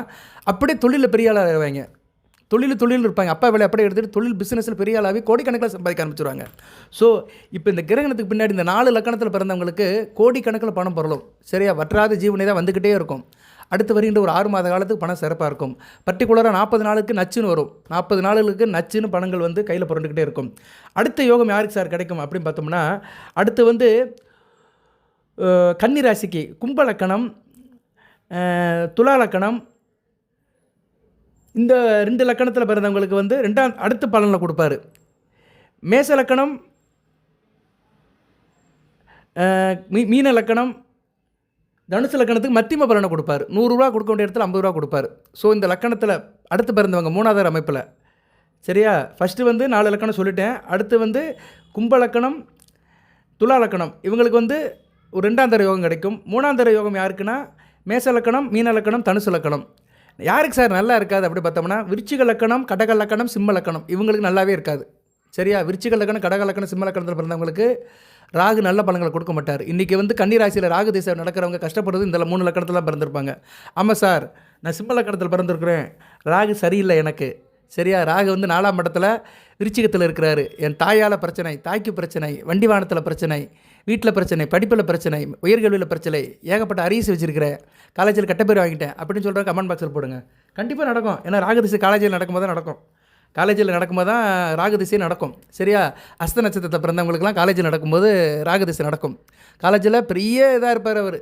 அப்படியே தொழிலில் பெரிய ஆளாக இருவாங்க. தொழில் இருப்பாங்க. அப்பா வேலை அப்படியே எடுத்துகிட்டு தொழில் பிஸ்னஸில் பெரிய ஆளாகி கோடிக்கணக்கில் சம்பாதிக்க ஆரம்பிச்சிருவாங்க. ஸோ இப்போ இந்த கிரகணத்துக்கு பின்னாடி இந்த 4 லக்கணத்தில் பிறந்தவங்களுக்கு கோடிக்கணக்கில் பணம் பொருளும், சரியா? வற்றாத ஜீவனே தான் வந்துக்கிட்டே இருக்கும். அடுத்து வருகின்ற ஒரு 6 மாத காலத்துக்கு பணம் சிறப்பாக இருக்கும். பர்டிகுலராக 40 நாளுக்கு நச்சுன்னு வரும். 40 நாளுக்கு நச்சுன்னு பணங்கள் வந்து கையில் புரண்டுக்கிட்டே இருக்கும். அடுத்த யோகம் யாருக்கு சார் கிடைக்கும் அப்படின்னு பார்த்தோம்னா, அடுத்து வந்து கன்னி ராசிக்கு கும்ப லக்கணம், துலா லக்கணம், இந்த 2 லக்கணத்தில் பிறந்தவங்களுக்கு வந்து அடுத்த பலனில் கொடுப்பாரு. மேச லக்கணம், மீன லக்கணம், தனுசு லக்கணத்துக்கு மத்தியம பலனை கொடுப்பார். 100 ரூபா கொடுக்க வேண்டிய இடத்துல 50 ரூபா கொடுப்பார். ஸோ இந்த லக்கணத்தில் அடுத்து பிறந்தவங்க 3வது அமைப்பில், சரியா? ஃபஸ்ட்டு வந்து 4 லக்கணம் சொல்லிட்டேன். அடுத்து வந்து கும்ப லக்கணம், துலா லக்கணம், இவங்களுக்கு வந்து ஒரு 2ஆம் தர யோகம் கிடைக்கும். 3ஆம் தர யோகம் யாருக்குன்னா மேச லக்கணம், மீன லக்கணம், தனுசு லக்கணம். யாருக்கு சார் நல்லா இருக்காது அப்படி பார்த்தோம்னா விருச்சிக லக்கணம், கடக லக்கணம், சிம்ம லக்கணம், இவங்களுக்கு நல்லாவே இருக்காது, சரியா? விருச்சிக லக்கணம், கடக லக்கணம், சிம்ம லக்கணத்தில் பிறந்தவங்களுக்கு ராகு நல்ல பலன்களை கொடுக்க மாட்டார். இன்றைக்கி வந்து கன்னி ராசியில் ராகு திசை நடக்கிறவங்க கஷ்டப்படுறது இந்த 3 லக்கணத்தில் தான் பிறந்திருப்பாங்க. ஆமாம் சார், நான் சிம்ம லக்கணத்தில் பிறந்திருக்கிறேன், ராகு சரியில்லை எனக்கு, சரியா? ராகு வந்து 4ஆம் இடத்துல விருச்சிகத்தில் இருக்கிறாரு. என் தாயால் பிரச்சனை, தாய்க்கு பிரச்சனை, வண்டி வாகனத்தில் பிரச்சனை, வீட்டில் பிரச்சனை, படிப்பில் பிரச்சனை, உயர்கல்வியில் பிரச்சனை, ஏகப்பட்ட அரியஸ் வச்சுருக்கிறேன், காலேஜில் கட்டப்பேர் வாங்கிட்டேன் அப்படின்னு சொல்கிறேன். கமெண்ட் பாக்ஸில் போடுங்க. கண்டிப்பாக நடக்கும். ஏன்னா ராகு திசை காலேஜில் நடக்கும்போது தான் நடக்கும். காலேஜில் நடக்கும்போது தான் ராகு திசை நடக்கும், சரியா? அஸ்த நட்சத்திரத்தை பிறந்தவங்களுக்குலாம் காலேஜில் நடக்கும்போது ராகு திசை நடக்கும். காலேஜில் பெரிய இதாக இருப்பார் அவர்,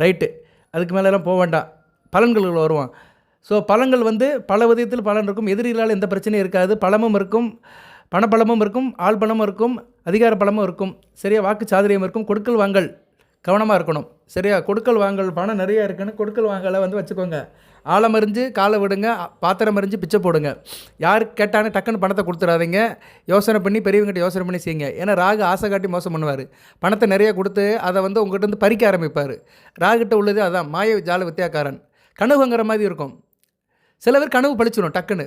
ரைட்டு. அதுக்கு மேலெல்லாம் போக வேண்டாம், பலன்கள் வருவான். ஸோ பலன்கள் வந்து பல விதத்தில் பலன் இருக்கும். எதிரிகளால் எந்த பிரச்சனையும் இருக்காது. பலமும் இருக்கும், பணப்பலமும் இருக்கும், ஆள் பலமும் இருக்கும், அதிகார பலமும் இருக்கும், சரியா? வாக்கு சாதுரியம் இருக்கும். கொடுக்கல் வாங்கல் கவனமாக இருக்கணும், சரியா? கொடுக்கல் வாங்கல் பணம் நிறையா இருக்குன்னு கொடுக்கல் வாங்கலை வந்து வச்சுக்கோங்க. ஆழம் அறிஞ்சு காலை விடுங்க, பாத்திரம் அறிஞ்சு பிச்சை போடுங்க. யாருக்கு கேட்டானே டக்குன்னு பணத்தை கொடுத்துடாதீங்க. யோசனை பண்ணி பெரியவங்ககிட்ட யோசனை பண்ணி செய்யுங்க. ஏன்னா ராகு ஆசை காட்டி மோசம் பண்ணுவார். பணத்தை நிறைய கொடுத்து அதை வந்து உங்கள்கிட்ட வந்து பறிக்க ஆரம்பிப்பார். ராகுகிட்ட உள்ளது அதான் மாய ஜால வித்தியாக்காரன். கனவுங்கிற மாதிரி இருக்கும். சில பேர் கனவு பழிச்சிடும் டக்குன்னு.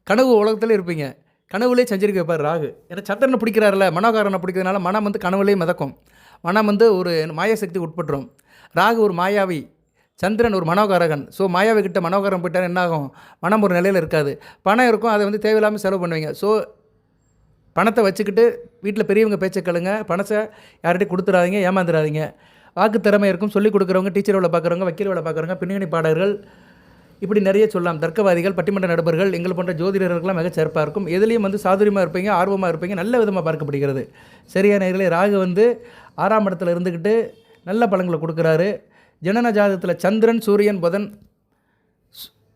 கனவு உலகத்தில் இருப்பீங்க, கனவுலேயே செஞ்சிருக்க வைப்பார் ராகு. ஏன்னா சந்திரனை பிடிக்கிறாரில்ல, மனோகாரனை பிடிக்கிறதுனால மனம் வந்து கனவுலேயே மிதக்கும். மனம் வந்து ஒரு மாயாசக்தி உட்பட்டுரும். ராகு ஒரு மாயாவி, சந்திரன் ஒரு மனோகாரகன். ஸோ மாயாவை கிட்ட மனோகாரம் போயிட்டார் என்னாகும்? மனம் ஒரு நிலையில் இருக்காது. பணம் இருக்கும், அதை வந்து தேவையில்லாமல் செலவு பண்ணுவீங்க. ஸோ பணத்தை வச்சுக்கிட்டு வீட்டில் பெரியவங்க பேச்சை கேளுங்க. பணத்தை யார்கிட்டையும் கொடுத்துடாதீங்க, ஏமாந்துடாதீங்க. வாக்கு திறமை இருக்கும். சொல்லிக் கொடுக்குறவங்க, டீச்சர் வேலை பார்க்குறவங்க, வக்கீல் வேலை பார்க்குறவங்க, பின்னணி பாடகர்கள், இப்படி நிறைய சொல்லலாம். தர்க்கவாதிகள், பட்டிமன்ற நடுவர்கள், எங்கள் போன்ற ஜோதிடர்கள்லாம் மிக சிறப்பாக இருக்கும். எதுலேயும் வந்து சாதுரியமாக இருப்பீங்க, ஆர்வமாக இருப்பீங்க, நல்ல விதமாக பார்க்கப்படுகிறது. சரியான நேரங்களே ராகு வந்து 6ஆம் இடத்துல இருந்துக்கிட்டு நல்ல பலன்களை கொடுக்குறாரு. ஜனன ஜாதகத்தில் சந்திரன், சூரியன், புதன்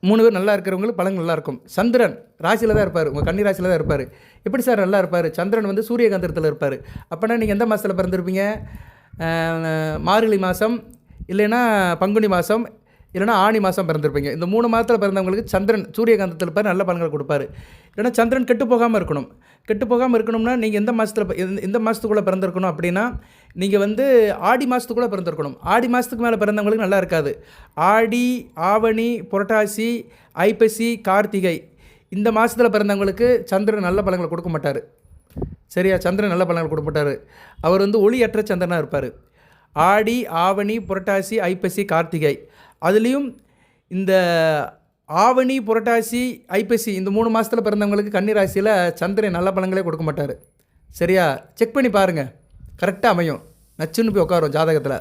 3 பேர் நல்லா இருக்கிறவங்களுக்கு பலன் நல்லாயிருக்கும். சந்திரன் ராசியில் தான் இருப்பார், உங்கள் கன்னி ராசியில் தான் இருப்பார். எப்படி சார் நல்லா இருப்பார்? சந்திரன் வந்து சூரியகாந்தத்தில் இருப்பார். அப்போனா நீங்கள் எந்த மாதத்தில் பிறந்திருப்பீங்க? மார்கழி மாதம், இல்லைன்னா பங்குனி மாதம், இல்லைனா ஆணி மாதம் பிறந்திருப்பீங்க. இந்த 3 மாதத்தில் பிறந்தவங்களுக்கு சந்திரன் சூரியகாந்தத்தில் இருப்பார், நல்ல பலன்கள் கொடுப்பார். இல்லைனா சந்திரன் கெட்டு போகாமல் இருக்கணும். கெட்டு போகாமல் இருக்கணும்னா நீங்கள் எந்த மாதத்துக்குள்ளே பிறந்திருக்கணும் அப்படின்னா, நீங்கள் வந்து ஆடி மாதத்துக்குள்ளே பிறந்திருக்கணும். ஆடி மாதத்துக்கு மேலே பிறந்தவங்களுக்கு நல்லா இருக்காது. ஆடி, ஆவணி, புரட்டாசி, ஐப்பசி, கார்த்திகை இந்த மாதத்தில் பிறந்தவங்களுக்கு சந்திரன் நல்ல பலன்களை கொடுக்க மாட்டார். சரியா? சந்திரன் நல்ல பலன்கள் கொடுக்க மாட்டார். அவர் வந்து ஒளியற்ற சந்திரனாக இருப்பார். ஆடி, ஆவணி, புரட்டாசி, ஐப்பசி, கார்த்திகை, அதுலேயும் இந்த ஆவணி, புரட்டாசி, ஐப்பசி இந்த 3 மாதத்தில் பிறந்தவங்களுக்கு கன்னி ராசியில் சந்திரன் நல்ல பலன்களே கொடுக்க மாட்டார். சரியா? செக் பண்ணி பாருங்கள், கரெக்டாக அமையும். நச்சுன்னு போய் உட்காரும் ஜாதகத்தில்.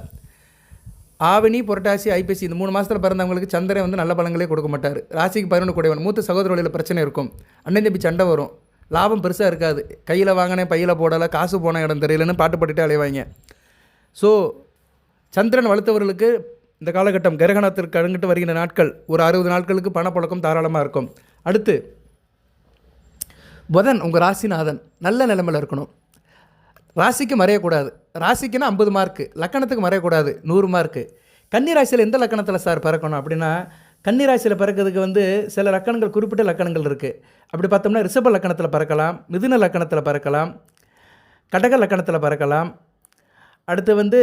ஆவணி, புரட்டாசி, ஐப்பசி இந்த 3 மாதத்தில் பிறந்தவங்களுக்கு சந்திரன் வந்து நல்ல பலன்களே கொடுக்க மாட்டார். ராசிக்கு 11 கூடையவன். மூத்த சகோதர வழியில் பிரச்சனை இருக்கும், அண்ணன் தம்பி சண்டை வரும், லாபம் பெருசாக இருக்காது. கையில் வாங்கினேன் பையில் போடலை, காசு போன இடம் தெரியலன்னு பாட்டு பாட்டுட்டு அலைவாங்க. ஸோ சந்திரன் வளர்த்தவர்களுக்கு இந்த காலகட்டம் கிரகணத்திற்கு அடங்கிட்டு வருகின்ற நாட்கள் ஒரு 60 நாட்களுக்கு பணப்புழக்கம் தாராளமாக இருக்கும். அடுத்து புதன் உங்கள் ராசிநாதன் நல்ல நிலைமையில் இருக்கணும். ராசிக்கு மறையக்கூடாது. ராசிக்குன்னா 50 மார்க்கு, லக்கணத்துக்கு மறையக்கூடாது 100 மார்க்கு. கன்னி ராசியில் எந்த லக்கணத்தில் சார் பிறக்கணும் அப்படின்னா, கன்னி ராசியில் பிறக்கிறதுக்கு வந்து சில லக்கணங்கள், குறிப்பிட்ட லக்கணங்கள் இருக்குது. அப்படி பார்த்தோம்னா ரிஷப லக்கணத்தில் பிறக்கலாம், மிதுன லக்கணத்தில் பிறக்கலாம், கடக லக்கணத்தில் பிறக்கலாம், அடுத்து வந்து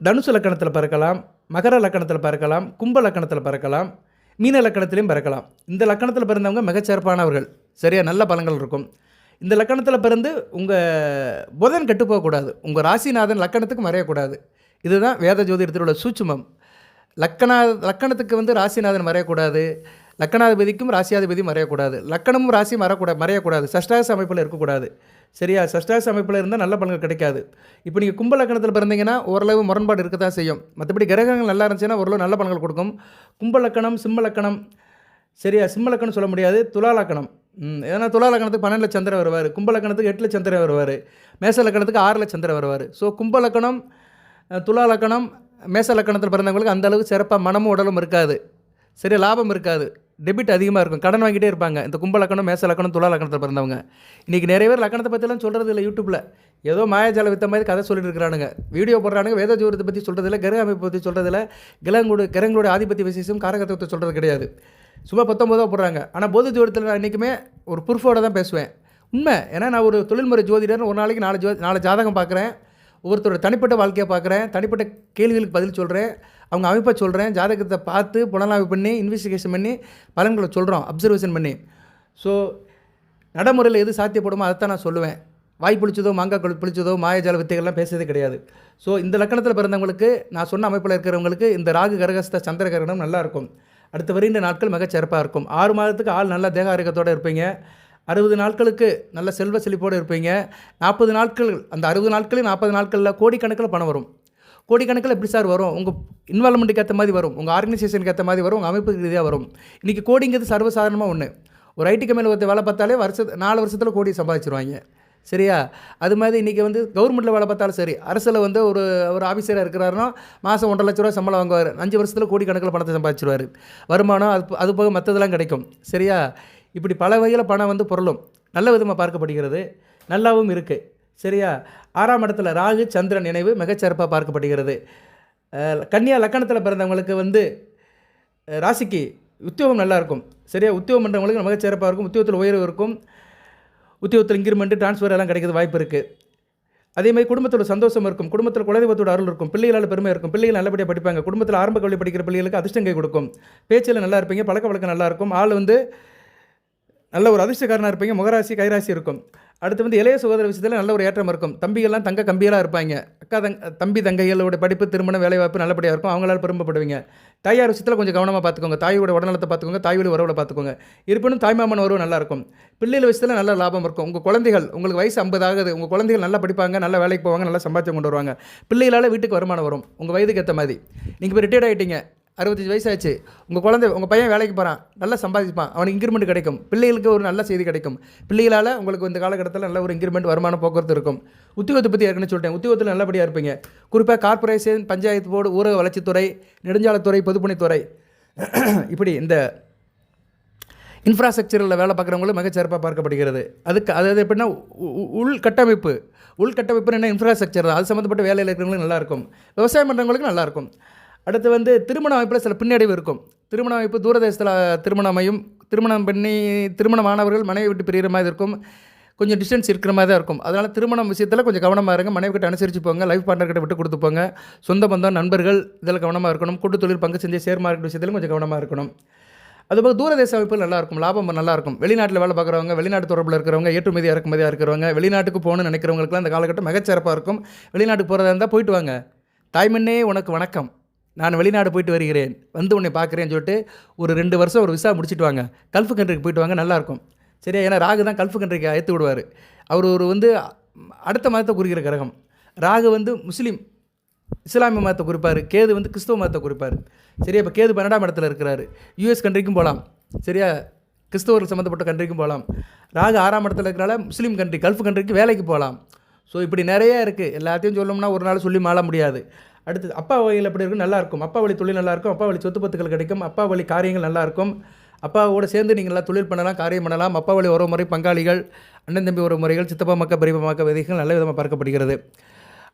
தனுசு லக்கணத்தில் பிறக்கலாம், மகர லக்கணத்தில் பிறக்கலாம், கும்ப லக்கணத்தில் பிறக்கலாம், மீன லக்கணத்திலையும் பிறக்கலாம். இந்த லக்கணத்தில் பிறந்தவங்க மிகச்சிறப்பானவர்கள். சரியா, நல்ல பலன்கள் இருக்கும். இந்த லக்கணத்தில் பிறந்து உங்கள் புதன் கெட்டு போகக்கூடாது, உங்கள் ராசிநாதன் லக்கணத்துக்கு மறையக்கூடாது. இதுதான் வேத ஜோதிடத்தில் உள்ள சூட்சுமம். லக்கணத்துக்கு வந்து ராசிநாதன் மறையக்கூடாது, லக்கணாதிபதிக்கும் ராசியாதிபதியும் மறையக்கூடாது, லக்கணமும் ராசியும் மறையக்கூடாது, சஷ்டாச அமைப்பில் இருக்கக்கூடாது. சரியா, சஷ்டாச அமைப்பில் இருந்தால் நல்ல பலன்கள் கிடைக்காது. இப்போ நீங்கள் கும்ப லக்கணத்தில் பிறந்தீங்கன்னா ஓரளவு முரண்பாடு இருக்க தான் செய்யும். மற்றபடி கிரகங்கள் நல்லா இருந்துச்சுன்னா ஓரளவு நல்ல பலன்கள் கொடுக்கும். கும்ப லக்கணம், சிம்ம லக்கணம், சரியா, சிம்ம லக்கணம் சொல்ல முடியாது, துலா லக்கணம். ஏன்னா துலா லக்கணத்துக்கு 12 சந்திரன் வருவார், கும்ப லக்கணத்துக்கு 8 சந்திரன் வருவார், மேச லக்கணத்துக்கு 6 சந்திரன் வருவார். ஸோ கும்ப லக்கணம், துலா லக்கணம், மேச லக்கணத்தில் பிறந்தவங்களுக்கு அந்தளவுக்கு சிறப்பாக மனமும் உடலும் இருக்காது. சரியா, லாபம் இருக்காது, டெபிட் அதிகமாக இருக்கும், கடன் வாங்கிட்டே இருப்பாங்க. இந்த கும்ப லக்கணம், மேச லக்கணம், துலா லக்கணத்தில் பிறந்தவங்க இன்றைக்கி நிறைய பேர் லக்கணத்தை பற்றிலாம் சொல்கிறது இல்லை. யூடியூப்பில் ஏதோ மாயாஜால வித்த மாதிரி கதை சொல்லிட்டு இருக்கிறானுங்க, வீடியோ போடுறானுங்க. வேத ஜோதிடத்தை பற்றி சொல்கிறதில்ல, கிரக அமைப்பை பற்றி சொல்கிறதில்ல, கிரகங்களோட ஆதிபத்திய விசேஷம் காரகத்துவத்தை சொல்கிறது கிடையாது. சும்மா 19 போடுறாங்க. ஆனால் பொது ஜோதிடத்தில் நான் இன்றைக்குமே ஒரு ப்ரூஃபோடு தான் பேசுவேன். உண்மை. ஏன்னா நான் ஒரு தொழில்முறை ஜோதிடர். ஒரு நாளைக்கு 4 ஜாதகம் பார்க்குறேன், ஒவ்வொருத்தரோட தனிப்பட்ட வாழ்க்கையை பார்க்குறேன், தனிப்பட்ட கேள்விகளுக்கு பதில் சொல்கிறேன், அவங்க அமைப்பை சொல்கிறேன், ஜாதகத்தை பார்த்து புலனாய்வு பண்ணி இன்வெஸ்டிகேஷன் பண்ணி பலன்களை சொல்கிறோம், அப்சர்வேஷன் பண்ணி. ஸோ நடைமுறையில் எது சாத்தியப்படுமோ அதைத்தான் நான் சொல்லுவேன். வாய் பிடிச்சதோ மாங்காய் பிடிச்சதோ மாயஜால வித்தைகள்லாம் பேசுறதே கிடையாது. ஸோ இந்த லக்கணத்தில் பிறந்தவங்களுக்கு, நான் சொன்ன அமைப்பில் இருக்கிறவங்களுக்கு இந்த ராகு கரகஸ்த சந்திர கிரகணம் நல்லாயிருக்கும். அடுத்து வருகின்ற நாட்கள் மிகச்சிறப்பாக இருக்கும். 6 மாதத்துக்கு ஆள் நல்ல தேக ஆரோக்கியத்தோடு இருப்பீங்க. 60 நாட்களுக்கு நல்ல செல்வ செழிப்போடு இருப்பீங்க. 40 நாட்கள், அந்த 60 நாட்களையும் 40 நாட்களில் கோடிக்கணக்கில் பணம் வரும். கோடிக்கணக்கில் எப்படி சார் வரும்? உங்கள் இன்வால்மெண்ட்டுக்கு ஏற்ற மாதிரி வரும், உங்கள் ஆர்கனைசேஷனுக்கு ஏற்ற மாதிரி வரும், உங்கள் அமைப்புக்கு ரீதியாக வரும். இன்றைக்கி கோடிங்கிறது சர்வசாதாரணமாக ஒன்று. ஒரு ஐடி கம்பெனியில் ஒருத்தர் வேலை பார்த்தாலே 4 வருஷத்தில் கோடி சம்பாதிச்சிருவாங்க. சரியா, அது மாதிரி இன்றைக்கி வந்து கவர்மெண்ட்டில் வேலை பார்த்தாலும் சரி, அரசில் வந்து ஒரு ஆஃபீஸராக இருக்கிறாருன்னா மாதம் 1.5 லட்ச ரூபா சம்பளம் வாங்குவார், 5 வருஷத்தில் கோடிக்கணக்கில் பணத்தை சம்பாதிச்சிருவார். வருமானம் அது போக மற்றதெல்லாம் கிடைக்கும். சரியா, இப்படி பல வகையில் பணம் வந்து பொருளும் நல்ல விதமாக பார்க்கப்படுகிறது, நல்லாவும் இருக்குது. சரியா, 6ஆம் இடத்துல ராகு சந்திரன் நினைவு மிகச்சிறப்பாக பார்க்கப்படுகிறது. கன்னியா லக்கணத்தில் பிறந்தவங்களுக்கு வந்து ராசிக்கு உத்தியோகம் நல்லாயிருக்கும். சரியா, உத்தியோகம் பண்ணுறவங்களுக்கு மிகச்சிறப்பாக இருக்கும், உத்தியோகத்தில் உயர்வு இருக்கும், உத்தியோகத்தில் இன்க்ரிமெண்ட்டு ட்ரான்ஸ்ஃபர் எல்லாம் கிடைக்கிறது வாய்ப்பு இருக்குது. அதேமாதிரி குடும்பத்தோட சந்தோஷம் இருக்கும், குடும்பத்தில் குலதெய்வத்தோட அருள் இருக்கும், பிள்ளைகளால் பெருமை இருக்கும், பிள்ளைகள் நல்லபடியாக படிப்பாங்க. குடும்பத்தில் ஆரம்ப கல்வி படிக்கிற பிள்ளைகளுக்கு அதிர்ஷ்டம் கை கொடுக்கும், பேச்சில் நல்லா இருப்பீங்க, பழக்க வழக்கம் நல்லாயிருக்கும், ஆள் வந்து நல்ல ஒரு அதிர்ஷ்டக்காரனாக இருப்பீங்க, முகராசி கைராசி இருக்கும். அடுத்து வந்து இளைய சகோதர விஷயத்தில் நல்ல ஒரு ஏற்றம் இருக்கும், தம்பிகள்லாம் தங்க கம்பியெல்லாம் இருப்பாங்க, தம்பி தங்கைகளோட படிப்பு திருமணம் வேலைவாய்ப்பு நல்லபடியாக இருக்கும், அவங்களால் பெருமைப்படுவீங்க. தாயார் விஷயத்தில் கொஞ்சம் கவனமாக பார்த்துக்கோங்க, தாயோட உடல்நலத்தை பார்த்துக்கோங்க, தாய் வழி உறவில் பார்த்துக்கோங்க. இருப்பினும் தாய்மாமன் உறவு நல்லாயிருக்கும். பிள்ளைகள் விஷயத்தில் நல்ல லாபம் இருக்கும். உங்கள் குழந்தைகள், உங்களுக்கு வயசு 50 ஆகுது, உங்கள் குழந்தைகள் நல்லா படிப்பாங்க, நல்லா வேலைக்கு போவாங்க, நல்லா சம்பாதிச்சு கொண்டு வருவாங்க. பிள்ளைகளால் வீட்டுக்கு வருமானம் வரும். உங்கள் வயதுக்கு ஏற்ற மாதிரி நீங்கள் இப்போ ரிட்டையர்ட் ஆகிட்டீங்க, 65 வயசாச்சு, உங்கள் பையன் வேலைக்கு போகிறான், நல்லா சம்பாதிப்பான், அவனுக்கு இன்க்ரிமெண்ட் கிடைக்கும், பிள்ளைகளுக்கு ஒரு நல்ல செய்தி கிடைக்கும். பிள்ளைகளால் உங்களுக்கு இந்த காலகட்டத்தில் நல்ல ஒரு இன்க்ரிமெண்ட் வருமானம் போக்குவரத்து இருக்கும். உத்தியோகத்தை பற்றி ஏற்கனவே சொல்லிட்டேன், உத்தியோகத்தில் நல்லபடியாக இருப்பீங்க. குறிப்பாக கார்ப்பரேஷன், பஞ்சாயத்து போர்டு, ஊரக வளர்ச்சித்துறை, நெடுஞ்சாலைத்துறை, பொதுப்பணித்துறை, இப்படி இந்த இன்ஃப்ராஸ்ட்ரக்சரில் வேலை பார்க்குறவங்களும் மிகச்சிறப்பாக பார்க்கப்படுகிறது. அதாவது எப்படின்னா உள்கட்டமைப்பு என்ன இன்ஃப்ராஸ்ட்ரக்சர் தான், அது சம்மந்தப்பட்ட வேலையில் இருக்கிறவங்களும் நல்லாயிருக்கும், விவசாயம் பண்ணுறவங்களுக்கு நல்லாயிருக்கும். அடுத்து வந்து திருமண அமைப்பில் சில பின்னடைவு இருக்கும். திருமண அமைப்பு தூரதேசத்தில் திருமணம் பண்ணி திருமணமானவர்கள் மனைவி விட்டு பிரிகிற மாதிரி இருக்கும், கொஞ்சம் டிஸ்டன்ஸ் இருக்கிற மாதிரி தான் இருக்கும். அதனால் திருமணம் விஷயத்தில் கொஞ்சம் கவனமாக இருங்க, மனைவி கிட்ட அனுசரித்து போங்க, லைஃப் பார்ட்னர்கிட்ட விட்டு கொடுத்து போங்க, சொந்த பந்தம் நண்பர்கள் இதில் கவனமாக இருக்கணும், கூட்டு தொழில் பங்கு செஞ்சு ஷேர் மார்க்கெட் விஷயத்திலும் கொஞ்சம் கவனமாக இருக்கணும். அதுபோக தூரதேச அமைப்புகள் நல்லாயிருக்கும், லாபம் நல்லாயிருக்கும். வெளிநாட்டில் வேலை பார்க்குறவங்க, வெளிநாட்டு தொடர்பில் இருக்கிறவங்க, ஏற்றுமதி இறக்குமதியாக இருக்கிறவங்க, வெளிநாட்டுக்கு போகணும்னு நினைக்கிறவங்களுக்குலாம் இந்த காலகட்டம் மிகச்சிறப்பாக இருக்கும். வெளிநாட்டுக்கு போகிறதா இருந்தால் போயிட்டு வாங்க. தாய்மண்ணே உனக்கு வணக்கம், நான் வெளிநாடு போயிட்டு வருகிறேன், வந்து உன்னை பார்க்குறேன்னு சொல்லிட்டு ஒரு 2 வருஷம் ஒரு விசா முடிச்சுட்டு வாங்க, கல்ஃப் கண்ட்ரிக்கு போயிட்டு வாங்க, நல்லாயிருக்கும். சரியா, ஏன்னா ராகு தான் கல்ஃப் கண்ட்ரிக்கு ஏற்று விடுவார். அவர் வந்து அடுத்த மதத்தை குறிக்கிற கிரகம். ராகு வந்து இஸ்லாமிய மதத்தை குறிப்பார், கேது வந்து கிறிஸ்தவ மதத்தை குறிப்பார். சரியா, இப்போ கேது 12ஆம் இடத்துல இருக்கிறாரு, யூஎஸ் கண்ட்ரிக்கும் போகலாம். சரியா, கிறிஸ்தவர்கள் சம்மந்தப்பட்ட கண்ட்ரிக்கும் போகலாம். ராகு 6ஆம் இடத்துல இருக்கிறனால முஸ்லீம் கண்ட்ரி, கல்ஃப் கண்ட்ரிக்கு வேலைக்கு போகலாம். ஸோ இப்படி நிறையா இருக்குது, எல்லாத்தையும் சொல்லணும்னா ஒரு நாள் சொல்லி மாள முடியாது. அடுத்து அப்பா வழியில் எப்படி இருக்கும், நல்லாயிருக்கும். அப்பா வழி தொழில் நல்லாயிருக்கும், அப்பா வழி சொத்து பத்துக்கள் கிடைக்கும், அப்பா வழி காரியங்கள் நல்லாயிருக்கும். அப்பாவோட சேர்ந்து நீங்கள் நல்லா தொழில் பண்ணலாம், காரியம் பண்ணலாம். அப்பா வழி உறவு முறை, பங்காளிகள், அண்ணன் தம்பி உறவு முறைகள், சித்தப்பா மக்கள், பெரியப்பா மக்கள் விதைகள் நல்ல விதமாக பார்க்கப்படுகிறது.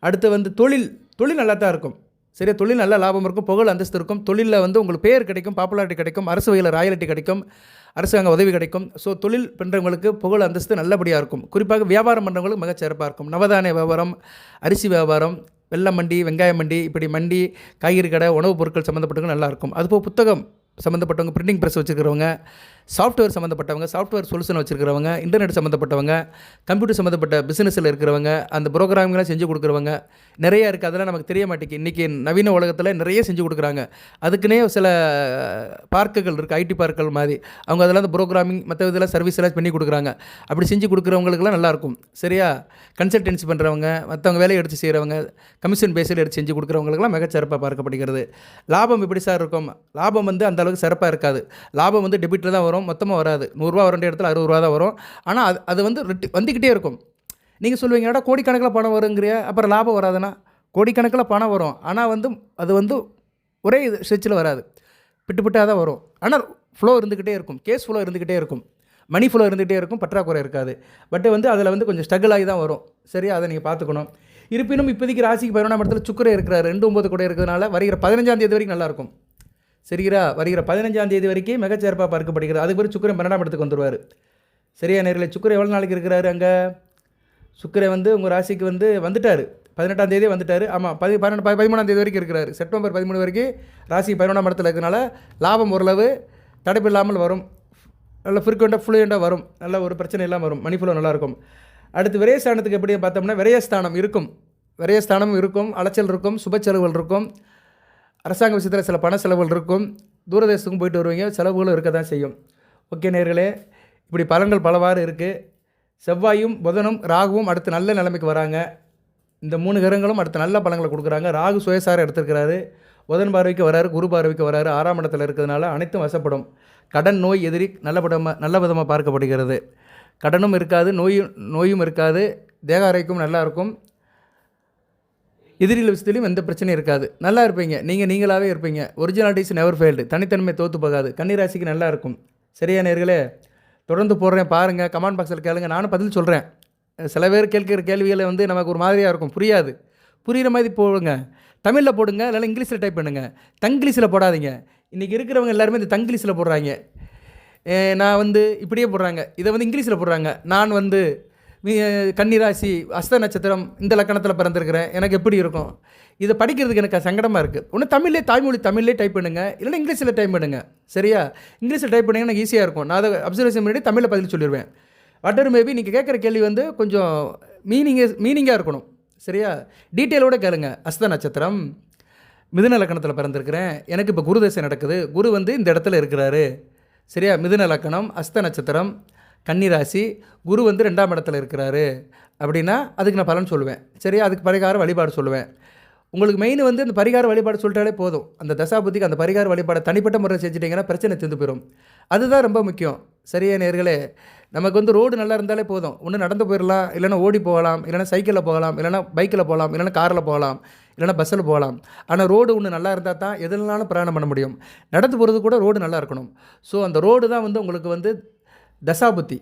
அடுத்து வந்து தொழில் நல்லா தான் இருக்கும். சரியா, தொழில் நல்ல லாபம் இருக்கும், புகழ் அந்தஸ்து இருக்கும், தொழிலில் வந்து உங்களுக்கு பேர் கிடைக்கும், பாப்புலாரிட்டி கிடைக்கும், அரசு வகையில் ராயல்ட்டி கிடைக்கும், அரசாங்க உதவி கிடைக்கும். ஸோ தொழில் பண்ணுறவங்களுக்கு புகழ் அந்தஸ்து நல்லபடியாக இருக்கும். குறிப்பாக வியாபாரம் பண்ணுறவங்களுக்கு மிகச்சிறப்பாக இருக்கும். நவதானிய வியாபாரம், அரிசி வியாபாரம், வெள்ளம் மண்டி, வெங்காய மண்டி, இப்படி மண்டி, காய்கறி கடை, உணவுப் பொருட்கள் சம்மந்தப்பட்டவங்க நல்லாயிருக்கும். அதுபோல் புத்தகம் சம்மந்தப்பட்டவங்க, பிரிண்டிங் ப்ரெஸ் வச்சுருக்கிறவங்க, சாஃப்ட்வேர் சம்மந்தப்பட்டவங்க, சாஃப்ட்வேர் சொல்யூஷன் வச்சுருக்கிறவங்க, இன்டர்நெட் சம்மந்தப்பட்டவங்க, கம்ப்யூட்டர் சம்மந்தப்பட்ட பிஸ்னஸில் இருக்கிறவங்க, அந்த ப்ரோக்ராமிங்லாம் செஞ்சு கொடுக்குறவங்க நிறையா இருக்குது. அதெல்லாம் நமக்கு தெரிய மாட்டேங்குது. இன்றைக்கி நவீன உலகத்தில் நிறைய செஞ்சு கொடுக்குறாங்க. அதுக்குன்னே சில பார்க்குகள் இருக்குது, ஐடி பார்க்குகள் மாதிரி. அவங்க அதெல்லாம் அந்த ப்ரோக்ராமிங் மற்ற இதெல்லாம் சர்வீஸ் எல்லாம் பண்ணி கொடுக்குறாங்க. அப்படி செஞ்சு கொடுக்குறவங்களுக்குலாம் நல்லாயிருக்கும். சரியா, கன்சல்டன்சி பண்ணுறவங்க, மற்றவங்க வேலையை எடுத்து செய்கிறவங்க, கமிஷன் பேஸில் எடுத்து செஞ்சு கொடுக்குறவங்களுக்குலாம் மிகச்சிறப்பாக பார்க்கப்படுகிறது. லாபம் எப்படி சார் இருக்கும்? லாபம் வந்து அந்த அளவுக்கு சிறப்பாக இருக்காது. லாபம் வந்து டெபிட்டில் தான் வரும், மொத்தமாக வராது. 100 ரூபா வர வேண்டிய இடத்துல 60 ரூபா தான் வரும். ஆனால் அது வந்து வந்துக்கிட்டே இருக்கும். நீங்கள் சொல்லுவீங்க, ஏடா கோடிக்கணக்கில் பணம் வருங்கிறியா, அப்புறம் லாபம் வராதுன்னா? கோடிக்கணக்கில் பணம் வரும், ஆனால் வந்து அது வந்து ஒரே ஸ்ட்ரெச்சில் வராது, பிட்டாக தான் வரும். ஆனால் ஃப்ளோ இருந்துக்கிட்டே இருக்கும், கேஸ் ஃப்ளோ இருந்துக்கிட்டே இருக்கும், மணி ஃப்ளோ இருந்துகிட்டே இருக்கும், பற்றாக்குறை இருக்காது. பட் வந்து அதில் வந்து கொஞ்சம் ஸ்ட்ரகிள் ஆகி தான் வரும். சரியா, அதை நீங்கள் பார்த்துக்கணும். இருப்பினும் இப்போதைக்கு ராசிக்கு 11ஆம் இடத்துல சுக்கிரன் இருக்கிறார், 2-9 கூட இருக்கிறதுனால வருகிற 15ஆம் தேதி வரைக்கும் நல்லாயிருக்கும். சரிங்களா, வருகிற 15ஆம் தேதி வரைக்கும் மிகச்சிறப்பாக பார்க்கப்படுகிறது. அதுக்கு பிறகு சுக்கிரன் 12ஆம் இடத்துக்கு வந்துடுவார். சரியா நேரில் சுக்கிரன் எவ்வளோ நாளைக்கு இருக்கிறாரு அங்கே? சுக்கிரன் வந்து உங்கள் ராசிக்கு வந்து வந்துட்டார், 18ஆம் தேதியே வந்துட்டார். ஆமாம், 13ஆம் தேதி வரைக்கும் இருக்கிறார். செப்டம்பர் 13 வரைக்கும் ராசி 11ஆம் இடத்துல இருக்கிறனால லாபம் ஓரளவு தடைப்பில்லாமல் வரும், நல்ல ஃப்ளூயண்டாக வரும், நல்ல ஒரு பிரச்சனை இல்லாமல் வரும், மணி ஃப்ளோ நல்லாயிருக்கும். அடுத்து விரயஸ்தானத்துக்கு எப்படி பார்த்தோம்னா, விரயஸ்தானம் இருக்கும், அலைச்சல் இருக்கும், சுப செலவுகள் இருக்கும், அரசாங்க விஷயத்தில் சில பண செலவுகள் இருக்கும், தூரதேசத்துக்கும் போயிட்டு வருவீங்க, செலவுகளும் இருக்க தான் செய்யும். ஓகே நேர்களே, இப்படி பலன்கள் பலவாறு இருக்குது. செவ்வாயும் புதனும் ராகுவும் அடுத்து நல்ல நிலைமைக்கு வராங்க. இந்த 3 கிரகங்களும் அடுத்து நல்ல பலன்களை கொடுக்குறாங்க. ராகு சுயசாரம் எடுத்துருக்கிறாரு, புதன் பார்வைக்கு வராரு, குரு பார்வைக்கு வராரு, 6ஆம் இடத்துல இருக்கிறதுனால அனைத்தும் வசப்படும். கடன் நோய் எதிரி நல்ல விதமாக பார்க்கப்படுகிறது. கடனும் இருக்காது, நோயும் இருக்காது, தேக ஆரோக்கியம் நல்லா இருக்கும், எதிரில் விஷயத்துலையும் எந்த பிரச்சனையும் இருக்காது. நல்லா இருப்பீங்க, நீங்களாகவே இருப்பீங்க. ஒரிஜினாலிட்டிஸ் நெவர் ஃபெயில்டு, தனித்தன்மை தோற்று போகாது. கன்னிராசிக்கு நல்லா இருக்கும். சரியா நேர்களே, தொடர்ந்து போடுறேன் பாருங்கள், கமெண்ட் பாக்ஸில் கேளுங்க, நானும் பதில் சொல்கிறேன். சில பேர் கேட்குற கேள்விகளை வந்து நமக்கு ஒரு மாதிரியாக இருக்கும், புரியாது. புரிகிற மாதிரி போடுங்க, தமிழில் போடுங்க, இல்லைனா இங்கிலீஷில் டைப் பண்ணுங்கள். தங்கிலீஷில் போடாதீங்க. இன்றைக்கி இருக்கிறவங்க எல்லாருமே இந்த தங்கிலீஷில் போடுறாங்க. நான் வந்து இப்படியே போடுறாங்க, இதை வந்து இங்கிலீஷில் போடுறாங்க. நான் வந்து கன்னிராசி அஸ்த நட்சத்திரம் இந்த லக்கணத்தில் பிறந்திருக்கிறேன், எனக்கு எப்படி இருக்கும்? இதை படிக்கிறதுக்கு எனக்கு சங்கடமாக இருக்குது. ஒன்று தாய்மொழி தமிழ்லேயே டைப் பண்ணுங்கள், இல்லைனா இங்கிலீஷில் டைப் பண்ணுங்கள். சரியா, இங்கிலீஷில் டைப் பண்ணிங்கன்னா எனக்கு ஈஸியாக இருக்கும். நான் அதை அப்சர்வேஷன் பண்ணி தமிழில் பதில் சொல்லிடுவேன். வாட்டர் மேபி நீங்கள் கேட்குற கேள்வி வந்து கொஞ்சம் மீனிங்காக இருக்கணும். சரியா, டீட்டெயிலோடு கேளுங்க. அஸ்த நட்சத்திரம், மிதுன லக்கணத்தில் பிறந்திருக்கிறேன், எனக்கு இப்போ குரு தசை நடக்குது, குரு வந்து இந்த இடத்துல இருக்கிறாரு. சரியா, மிதுன லக்கணம், அஸ்த நட்சத்திரம், கன்னிராசி, குரு வந்து 2ஆம் இடத்துல இருக்கிறாரு அப்படின்னா அதுக்கு நான் பலன் சொல்லுவேன். சரியா, அதுக்கு பரிகார வழிபாடு சொல்லுவேன். உங்களுக்கு மெயின் வந்து அந்த பரிகார வழிபாடு சொல்லிட்டாலே போதும். அந்த தசாபுத்திக்கு அந்த பரிகார வழிபாடை தனிப்பட்ட முறையில் செஞ்சுட்டிங்கன்னா பிரச்சனை தீர்ந்து போயிடும். அதுதான் ரொம்ப முக்கியம். சரியா நேர்களே, நமக்கு வந்து ரோடு நல்லா இருந்தாலே போதும். ஒன்று நடந்து போயிடலாம், இல்லைனா ஓடி போகலாம், இல்லைனா சைக்கிளில் போகலாம், இல்லைனா பைக்கில் போகலாம், இல்லைனா காரில் போகலாம், இல்லைனா பஸ்ஸில் போகலாம். ஆனால் ரோடு ஒன்று நல்லா இருந்தால் தான் எதுனாலும் பிரயாணம் பண்ண முடியும். நடந்து போகிறது கூட ரோடு நல்லா இருக்கணும். ஸோ அந்த ரோடு தான் வந்து உங்களுக்கு வந்து தசாபுத்தி.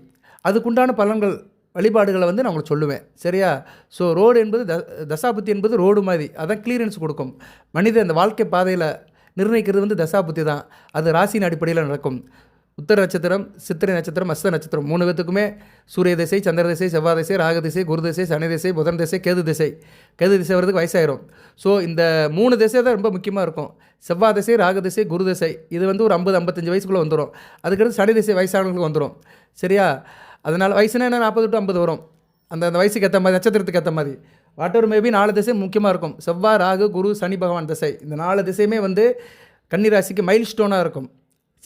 அதுக்குண்டான பலன்கள் வழிபாடுகளை வந்து நான் உங்களுக்கு சொல்லுவேன். சரியா, ஸோ ரோடு என்பது தசாபுத்தி என்பது ரோடு மாதிரி, அதான் கிளியரன்ஸ் கொடுக்கும். மனித அந்த வாழ்க்கை பாதையில் நிர்ணயிக்கிறது வந்து தசாபுத்தி தான். அது ராசியின் அடிப்படையில் நடக்கும். உத்தர நட்சத்திரம், சித்திரை நட்சத்திரம், அஸ்த நட்சத்திரம் 3 பேத்துக்குமே சூரிய திசை, சந்திர திசை, செவ்வாய் திசை, ராக திசை, குரு திசை, சனி திசை, புதன் திசை, கேது திசை வரதுக்கு வயசாயிரும். ஸோ இந்த 3 திசை தான் ரொம்ப முக்கியமாக இருக்கும். செவ்வாய் திசை, ராக திசை, குரு திசை இது வந்து ஒரு 50-55 வயசுக்குள்ளே வந்துடும். அதுக்கடுத்து சனி திசை வயசானவங்களுக்கு வந்துடும். சரியா, அதனால் வயசுனா என்ன 40 to 50 வரும். அந்த வயசுக்கு ஏற்ற மாதிரி, நட்சத்திரத்துக்கு ஏற்ற மாதிரி. வாட்டர் மேபி 4 திசை முக்கியமாக இருக்கும். செவ்வாய், ராகு, குரு, சனி பகவான் திசை, இந்த 4 திசையுமே வந்து கன்னிராசிக்கு மைல் ஸ்டோனாக இருக்கும்.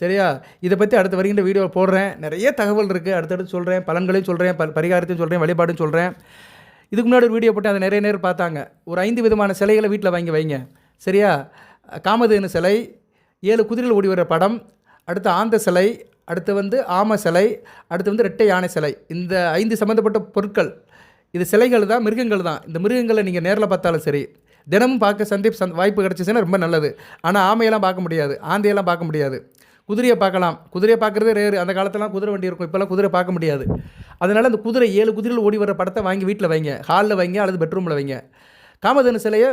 சரியா, இதை பற்றி அடுத்து வருகின்ற வீடியோவில் போடுறேன். நிறைய தகவல் இருக்குது, அடுத்தடுத்து சொல்கிறேன். பலன்களையும் சொல்கிறேன், பரிகாரத்தையும் சொல்கிறேன், வழிபாடும் சொல்கிறேன். இதுக்கு முன்னாடி ஒரு வீடியோ போட்டு அதை நிறைய நேரம் பார்த்தாங்க. ஒரு 5 விதமான சிலைகளை வீட்டில் வாங்கி வைங்க. சரியா, காமதேனு சிலை, 7 குதிரைகள் ஓடி வர படம், அடுத்து ஆந்த சிலை, அடுத்து வந்து ஆம சிலை, அடுத்து வந்து ரெட்டை யானை சிலை. இந்த 5 சம்மந்தப்பட்ட பொருட்கள், இது சிலைகள் தான், மிருகங்கள் தான். இந்த மிருகங்களை நீங்கள் நேரில் பார்த்தாலும் சரி, தினமும் பார்க்க வாய்ப்பு கிடச்சிச்சின்னா ரொம்ப நல்லது. ஆனால் ஆமையெல்லாம் பார்க்க முடியாது, ஆந்தையெல்லாம் பார்க்க முடியாது. குதிரையை பார்க்கலாம், குதிரையை பார்க்குறதே ரேரு. அந்த காலத்துலாம் குதிரை வண்டி இருக்கும், இப்போல்லாம் குதிரை பார்க்க முடியாது. அதனால் அந்த குதிரை 7 குதிரைகள் ஓடி வர படத்தை வாங்கி வீட்டில் வைங்க, ஹாலில் வைங்க அல்லது பெட்ரூமில் வைங்க. காமதேனு சிலையை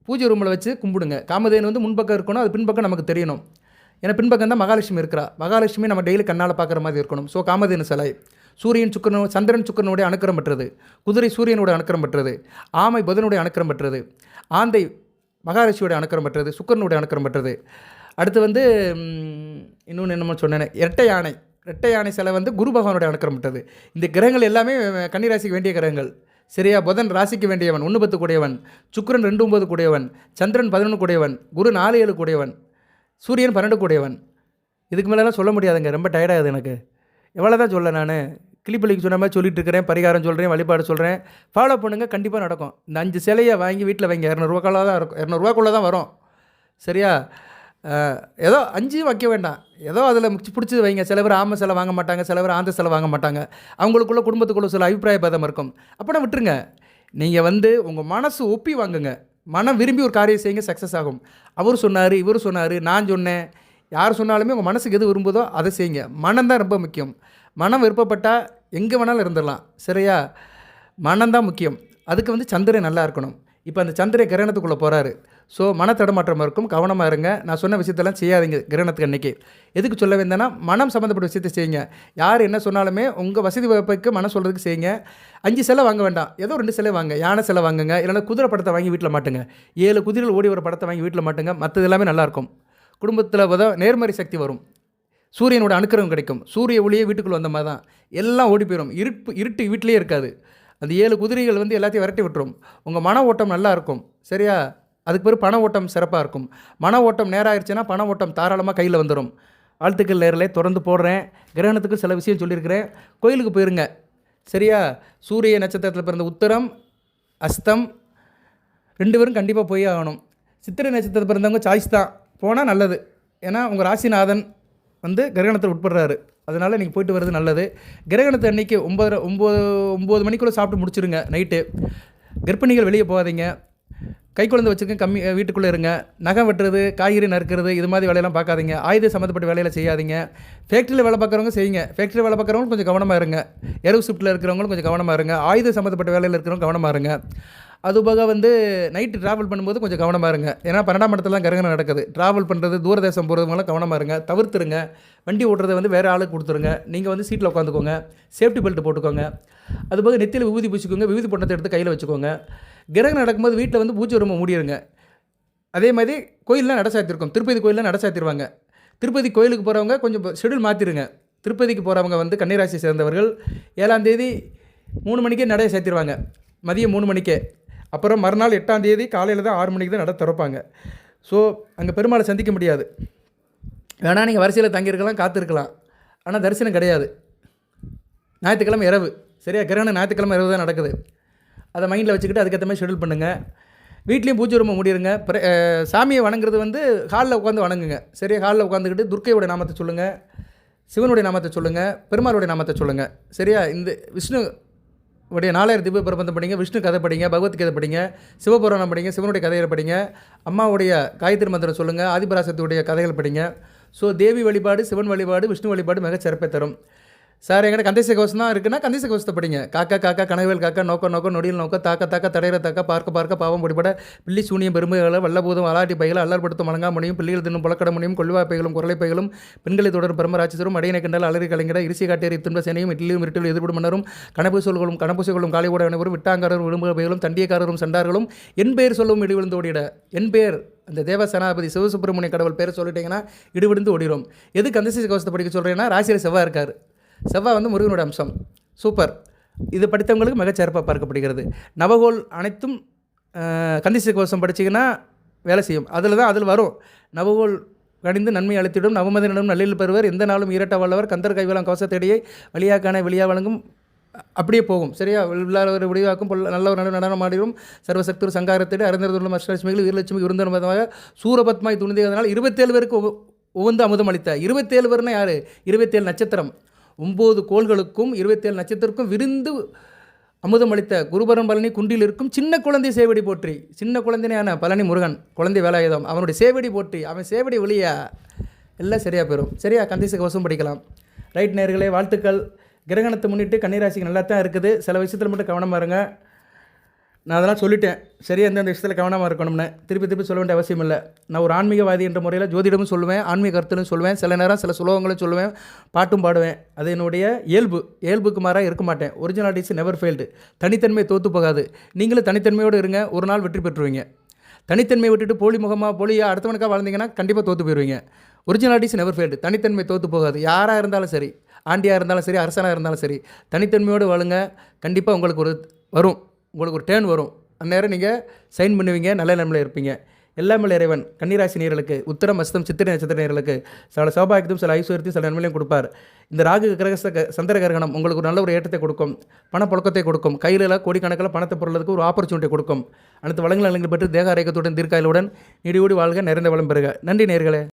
பூஜை ரூமில் வச்சு கும்பிடுங்க. காமதேனு வந்து முன்பக்கம் இருக்கணும், அது பின்பக்கம் நமக்கு தெரியணும். ஏன்னா பின்பக்கம் தான் மகாலட்சுமி இருக்கிறா. மகாலட்சுமி நம்ம டெய்லி கண்ணால் பார்க்குற மாதிரி இருக்கணும். ஸோ காமதேனு சிலை. சூரியன் சுக்கிரன் சந்திரன் சுக்கிரனுடைய அனுக்கிரம் பெற்றது. குதிரை சூரியனுடைய அனுக்கிரம் பெற்றது. ஆமை புதனுடைய அனுக்கிரம் பெற்றது. ஆந்தை மகாலட்சுமியோட அனுக்கிரம் பெற்றது. சுக்கிரனுடைய அனுக்கிரம் பெற்றது. அடுத்து வந்து இன்னொன்று என்னமோ சொன்னேன், இரட்டை யானை. இரட்டை யானை சிலை வந்து குரு பகவானுடைய அனுக்கிரம் பெற்றது. இந்த கிரகங்கள் எல்லாமே கன்னிராசிக்கு வேண்டிய கிரகங்கள். சரியா? புதன் ராசிக்கு வேண்டியவன், 1 10 கூடியவன். சுக்கிரன் 2 9 கூடியவன். சந்திரன் 11 கூடியவன். குரு 4 7 கூடியவன். சூரியன் 12 கூடியவன். இதுக்கு மேலெல்லாம் சொல்ல முடியாதுங்க, ரொம்ப டயர்டாகுது எனக்கு. எவ்வளோ தான் சொல்ல நான் கிளிப்பள்ளிக்கு சொன்ன மாதிரி சொல்லிட்டு இருக்கிறேன். பரிகாரம் சொல்கிறேன், வழிபாடு சொல்கிறேன். ஃபாலோ பண்ணுங்கள், கண்டிப்பாக நடக்கும். இந்த 5 சிலையை வாங்கி வீட்டில் வைங்க. 200 தான் இருக்கும், 200 தான் வரும். சரியா? ஏதோ 5 வைக்க வேண்டாம், ஏதோ அதில் பிடிச்சது வைங்க. சில பேர் ஆமை சிலை வாங்க மாட்டாங்க, சில பேர் ஆந்த சிலை வாங்க மாட்டாங்க. அவங்களுக்குள்ள குடும்பத்துக்குள்ள சில அபிப்பிராய பேதம் இருக்கும். அப்படின்னா விட்டுருங்க. நீங்கள் வந்து உங்கள் மனசு ஒப்பி வாங்குங்க. மனம் விரும்பி ஒரு காரியம் செய்யுங்க, சக்ஸஸ் ஆகும். அவர் சொன்னார், இவர் சொன்னார், நான் சொன்னேன், யார் சொன்னாலுமே உங்கள் மனசுக்கு எது விரும்புதோ அதை செய்யுங்க. மனம் தான் ரொம்ப முக்கியம். மனம் விருப்பப்பட்டால் எங்கே வேணாலும் இருந்துடலாம். சரியா? மனம்தான் முக்கியம். அதுக்கு வந்து சந்திரன் நல்லா இருக்கணும். இப்போ அந்த சந்திரன் கிரகணத்துக்குள்ளே போகிறாரு. ஸோ மனத்தடமாற்றம் இருக்கும், கவனமாக இருங்க. நான் சொன்ன விஷயத்தெல்லாம் செய்யாதீங்க கிரகணத்துக்கு அன்றைக்கி. எதுக்கு சொல்ல வேந்தேன்னா, மனம் சம்மந்தப்பட்ட விஷயத்தை செய்யுங்க. யார் என்ன சொன்னாலுமே உங்கள் வசதி வாய்ப்புக்கு மனம் சொல்கிறதுக்கு செய்யுங்க. 5 சிலை வாங்க வேண்டாம், ஏதோ 2 சிலை வாங்க. யானை சிலை வாங்குங்க, இல்லைனா குதிரை படத்தை வாங்கி வீட்டில் மாட்டுங்க. 7 குதிரைகள் ஓடி வர படத்தை வாங்கி வீட்டில் மாட்டுங்க. மற்றது எல்லாமே நல்லாயிருக்கும். குடும்பத்தில் நேர்மறை சக்தி வரும். சூரியனோட அனுக்கிரகம் கிடைக்கும். சூரிய ஒளியே வீட்டுக்குள்ளே வந்த மாதிரி தான் எல்லாம் ஓடி போயிடும். இருட்டு வீட்டிலே இருக்காது. அந்த 7 குதிரைகள் வந்து எல்லாத்தையும் விரட்டி விட்டுரும். உங்கள் மன ஓட்டம் நல்லா இருக்கும். சரியா? அதுக்கு பிறகு பண ஓட்டம் சிறப்பாக இருக்கும். மன ஓட்டம் நேராகிடுச்சுன்னா பண ஓட்டம் தாராளமாக கையில் வந்துடும். வாழ்த்துக்கள் நேரில் தொடர்ந்து போடுறேன். கிரகணத்துக்கு சில விஷயம் சொல்லியிருக்கிறேன். கோயிலுக்கு போயிருங்க. சரியா? சூரிய நட்சத்திரத்தில் பிறந்த உத்தரம் அஸ்தம் 2 பேரும் கண்டிப்பாக போய் ஆகணும். சித்திரை நட்சத்திரத்தில் பிறந்தவங்க சாய்ஸ் தான், போனால் நல்லது. ஏன்னா உங்கள் ராசிநாதன் வந்து கிரகணத்தில் உட்படுறாரு. அதனால் நீங்கள் போயிட்டு வர்றது நல்லது. கிரகணத்து அன்றைக்கி 9 மணிக்குள்ளே சாப்பிட்டு முடிச்சுருங்க நைட்டு. கர்ப்பிணிகள் வெளியே போகாதீங்க. கை குழந்தை வச்சுருக்க வீட்டுக்குள்ளே இருங்க. நகம் வெட்டுறது, காய்கறி நறுக்கிறது, இது மாதிரி வேலையெல்லாம் பார்க்காதீங்க. ஆயுத சம்மந்தப்பட்ட வேலையில் செய்யாதீங்க. ஃபேக்ட்ரியில் வேலை பார்க்குறவங்க செய்யுங்க. ஃபேக்ட்ரியில் வேலை பார்க்குறவங்க கொஞ்சம் கவனமாக இருங்க. இரவு ஷிஃப்ட்டில் இருக்கிறவங்களும் கொஞ்சம் கவனமாக இருங்க. ஆயுத சம்மந்தப்பட்ட வேலையில் இருக்கிறவங்க கவனமாக இருங்க. அதுபோக வந்து நைட்டு ட்ராவல் பண்ணும்போது கொஞ்சம் கவனமாக இருங்க. ஏன்னா 12ஆம் இடத்துல தான் கிரகணம் நடக்குது. ட்ராவல் பண்ணுறது, தூரதேசம் போகிறதுங்களாம் கவனமாக இருங்க. தவிர்த்துருங்க. வண்டி ஓட்டுறதை வந்து வேறு ஆளுக்கு கொடுத்துருங்க. நீங்கள் வந்து சீட்டில் உட்காந்துக்கோங்க. சேஃப்டி பெல்ட் போட்டுக்கோங்க. அதுபோக நெத்தியில் விபூதி பூச்சிக்கோங்க. விபூதி பொட்டத்தை எடுத்து கையில் வச்சுக்கோங்க. கிரகணம் நடக்கும்போது வீட்டில் வந்து பூஜை ரூமை மூடிடுங்க. அதே மாதிரி கோயிலெலாம் நட சாத்திருக்கும். திருப்பதி கோயிலெலாம் நட சாத்திடுவாங்க. திருப்பதி கோயிலுக்கு போகிறவங்க கொஞ்சம் ஷெடியூல் மாற்றிடுங்க. திருப்பதிக்கு போகிறவங்க வந்து கன்னிராசி சேர்ந்தவர்கள் 7ஆம் தேதி 3 மணிக்கே நடைய சேர்த்திடுவாங்க, மதியம் 3 மணிக்கே. அப்புறம் மறுநாள் 8ஆம் தேதி காலையில் தான் 6 மணிக்கு தான் நட திறப்பாங்க. ஸோ அங்கே பெருமாளை சந்திக்க முடியாது. வேணால் நீங்கள் வரிசையில் தங்கியிருக்கலாம், காத்திருக்கலாம். ஆனால் தரிசனம் கிடையாது. ஞாயிற்றுக்கிழமை இரவு. சரியா? கிரகணம் ஞாயிற்றுக்கிழமை இரவு தான் நடக்குது. அதை மைண்டில் வச்சுக்கிட்டு அதுக்கேற்ற மாதிரி ஷெடியூல் பண்ணுங்கள். வீட்லேயும் பூஜை ரூமை மூடிடுங்க. சாமியை வணங்குறது வந்து ஹாலில் உட்காந்து வணங்குங்க. சரியா? ஹாலில் உட்காந்துக்கிட்டு துர்க்கையோட நாமத்தை சொல்லுங்கள், சிவனுடைய நாமத்தை சொல்லுங்கள், பெருமாளுடைய நாமத்தை சொல்லுங்கள். சரியா? இந்த விஷ்ணு உடைய 4000 திவ்ய பிரபந்தம் படிங்க, விஷ்ணு கதை படிங்க, பகவத்கீதை படிங்க, சிவபுராணம் படிங்க, சிவனுடைய கதைகளை படிங்க, அம்மாவுடைய காயத்ரி மந்திரம் சொல்லுங்கள், ஆதிபராசக்தியுடைய கதைகள் படிங்க. ஸோ தேவி வழிபாடு, சிவன் வழிபாடு, விஷ்ணு வழிபாடு மிக சிறப்பை தரும். சார் எங்கிட்ட கந்தேச கவசம் தான் இருக்குன்னா கந்தேச கவசத்தை படிங்க. காக்கா காக்கா கனவேல் காக்கா நோக்க நோக்க நொடியில் நோக்க தாக்க தாக்க தடையிற தாக்க பார்க்க பார்க்க பாவம் பொடிபட பில்லி சூனியம் பெருமைகளை வல்லபூதம் அலாட்டி பைகளை அல்லற்படுத்தும் மலங்கா முடியும் பிள்ளைகள் தின்னும் புலக்கட முடியும் கொள்வா பைகளும் குரலை பைகளும் பெண்களை தொடரும் பெரும ராட்சசரும் அடையினை கண்டால் அலறி கலைஞட இரிசி காட்டேரி துன்ப சேனையும் இட்லியும் இருட்டிலும் எதிர்ப்பு மன்னரும் கணபூசல்களும் கணபூசைகளும் காலை கூட அனைவரும் விட்டாங்காரரும் விடும்பு பைகளும் தண்டியக்காரரும் சண்டார்களும் என் பெயர் சொல்லவும் இடிவிழுந்து ஓடிட. என் பெயர் அந்த தேவசேனாபதி சிவசுப்பிரமணிய கடவுள் பேரை சொல்லிட்டீங்கன்னா இடிவிழுந்து ஓடிடும். எதுக்கு கந்தேச கவசத்தை படிக்க சொல்கிறேன்னா, ராசியில் செவ்வாய் இருக்கார். செவ்வாய் வந்து முருகனோட அம்சம். சூப்பர். இது படித்தவங்களுக்கு மிகச்சிறப்பாக பார்க்கப்படுகிறது. நவகோள் அனைத்தும் கந்தேச கவசம் படிச்சிங்கன்னா வேலை செய்யும். அதில் வரும் நவகோள் கணிந்து நன்மை அளித்திடும் நவமதினிடம் நல்லில் பெறுவர் எந்த நாளும் ஈரட்ட வல்லவர் கந்தர் கைவலம் கவசத்தேடியை வழியாக்கான வெளியாக வழங்கும். அப்படியே போகும். சரியா? ஒரு விடிவாக்கும் நல்ல ஒரு நடனம் ஆடிடும் சர்வசக்தூர் சங்காரத்தேடு அறிந்தருளும் அஷ்டலட்சுமிகள் வீரலட்சுமி விருந்தனமாக சூரபத்மாய் துணிந்ததனால் 27 பேருக்கு உவந்து அமுதம் அளித்த. 27 பேர்னா யார்? 27 நட்சத்திரம். 9 கோள்களுக்கும் 27 நட்சத்திரக்கும் விருந்து அமுதம் அளித்த குருபரன் பழனி குன்றில் இருக்கும் சின்ன குழந்தை சேவடி போற்றி. சின்ன குழந்தையான பழனி முருகன் குழந்தை வேலாயுதம் அவனுடைய சேவடி போற்றி. அவன் சேவடி ஒளியா எல்லாம் சரியாக போயிடும். சரியா? கந்தேச கவசம் படிக்கலாம். ரைட் நேயர்களே, வாழ்த்துக்கள். கிரகணத்தை முன்னிட்டு கன்னிராசிக்கு நல்லா தான் இருக்குது. சில விஷயத்தில் மட்டும் கவனமாக இருங்க. நான் அதெல்லாம் சொல்லிட்டேன். சரியா எந்தெந்த விஷயத்தில் கவனமாக இருக்கணும்னு. திருப்பி திருப்பி சொல்ல வேண்டிய அவசியம் இல்லை. நான் ஒரு ஆன்மீகவாதி என்ற முறையில் ஜோதிடமும் சொல்லுவேன், ஆன்மீக கருத்துன்னு சொல்லுவேன், சில நேரம் சில சுலோகங்களும் சொல்லுவேன், பாட்டும் பாடுவேன். அது என்னுடைய இயல்பு. இயல்புக்கு மாறாக இருக்க மாட்டேன். Originality is never failed. தனித்தன்மை தோற்று போகாது. நீங்களும் தனித்தன்மையோடு இருங்க, ஒரு நாள் வெற்றி பெற்றுவீங்க. தனித்தன்மையை விட்டுட்டு போலியா அடுத்தவனுக்காக வாழ்ந்தீங்கன்னா கண்டிப்பாக தோற்று போயிடுவீங்க. Originality is never failed. தனித்தன்மை தோற்று போகாது. யாராக இருந்தாலும் சரி, ஆண்டியாக இருந்தாலும் சரி, அரசனாக இருந்தாலும் சரி, தனித்தன்மையோடு வாழுங்க. கண்டிப்பாக உங்களுக்கு உங்களுக்கு ஒரு டேர்ன் வரும். அந்நேரம் நீங்கள் சைன் பண்ணுவீங்க, நல்ல நிலைமையில் இருப்பீங்க. எல்லாமே இறைவன் கன்னிராசி நேயர்களுக்கு, உத்திரம் அஸ்தம் சித்திரை நட்சத்திர நேயர்களுக்கு சில சௌபாகியத்தையும் சில ஐஸ்வர்யத்தையும் சில நன்மையிலையும் கொடுப்பார். இந்த ராகு கிரக சந்திர கிரகணம் உங்களுக்கு ஒரு நல்ல ஒரு ஏற்றத்தை கொடுக்கும், பணப்புழக்கத்தை கொடுக்கும், கையில் கோடிக்கணக்கில் பணத்தை பொருளதுக்கு ஒரு ஆப்பர்ச்சுனிட்டி கொடுக்கும். அனைத்து வளங்கள் நலன்கள் பெற்று தேக ஆரோக்கியத்துடன் தீர்க்காயலுடன் நீடியோடி வாழ்க, நிறைந்த வளம் பெறுக. நன்றி நேயர்களே.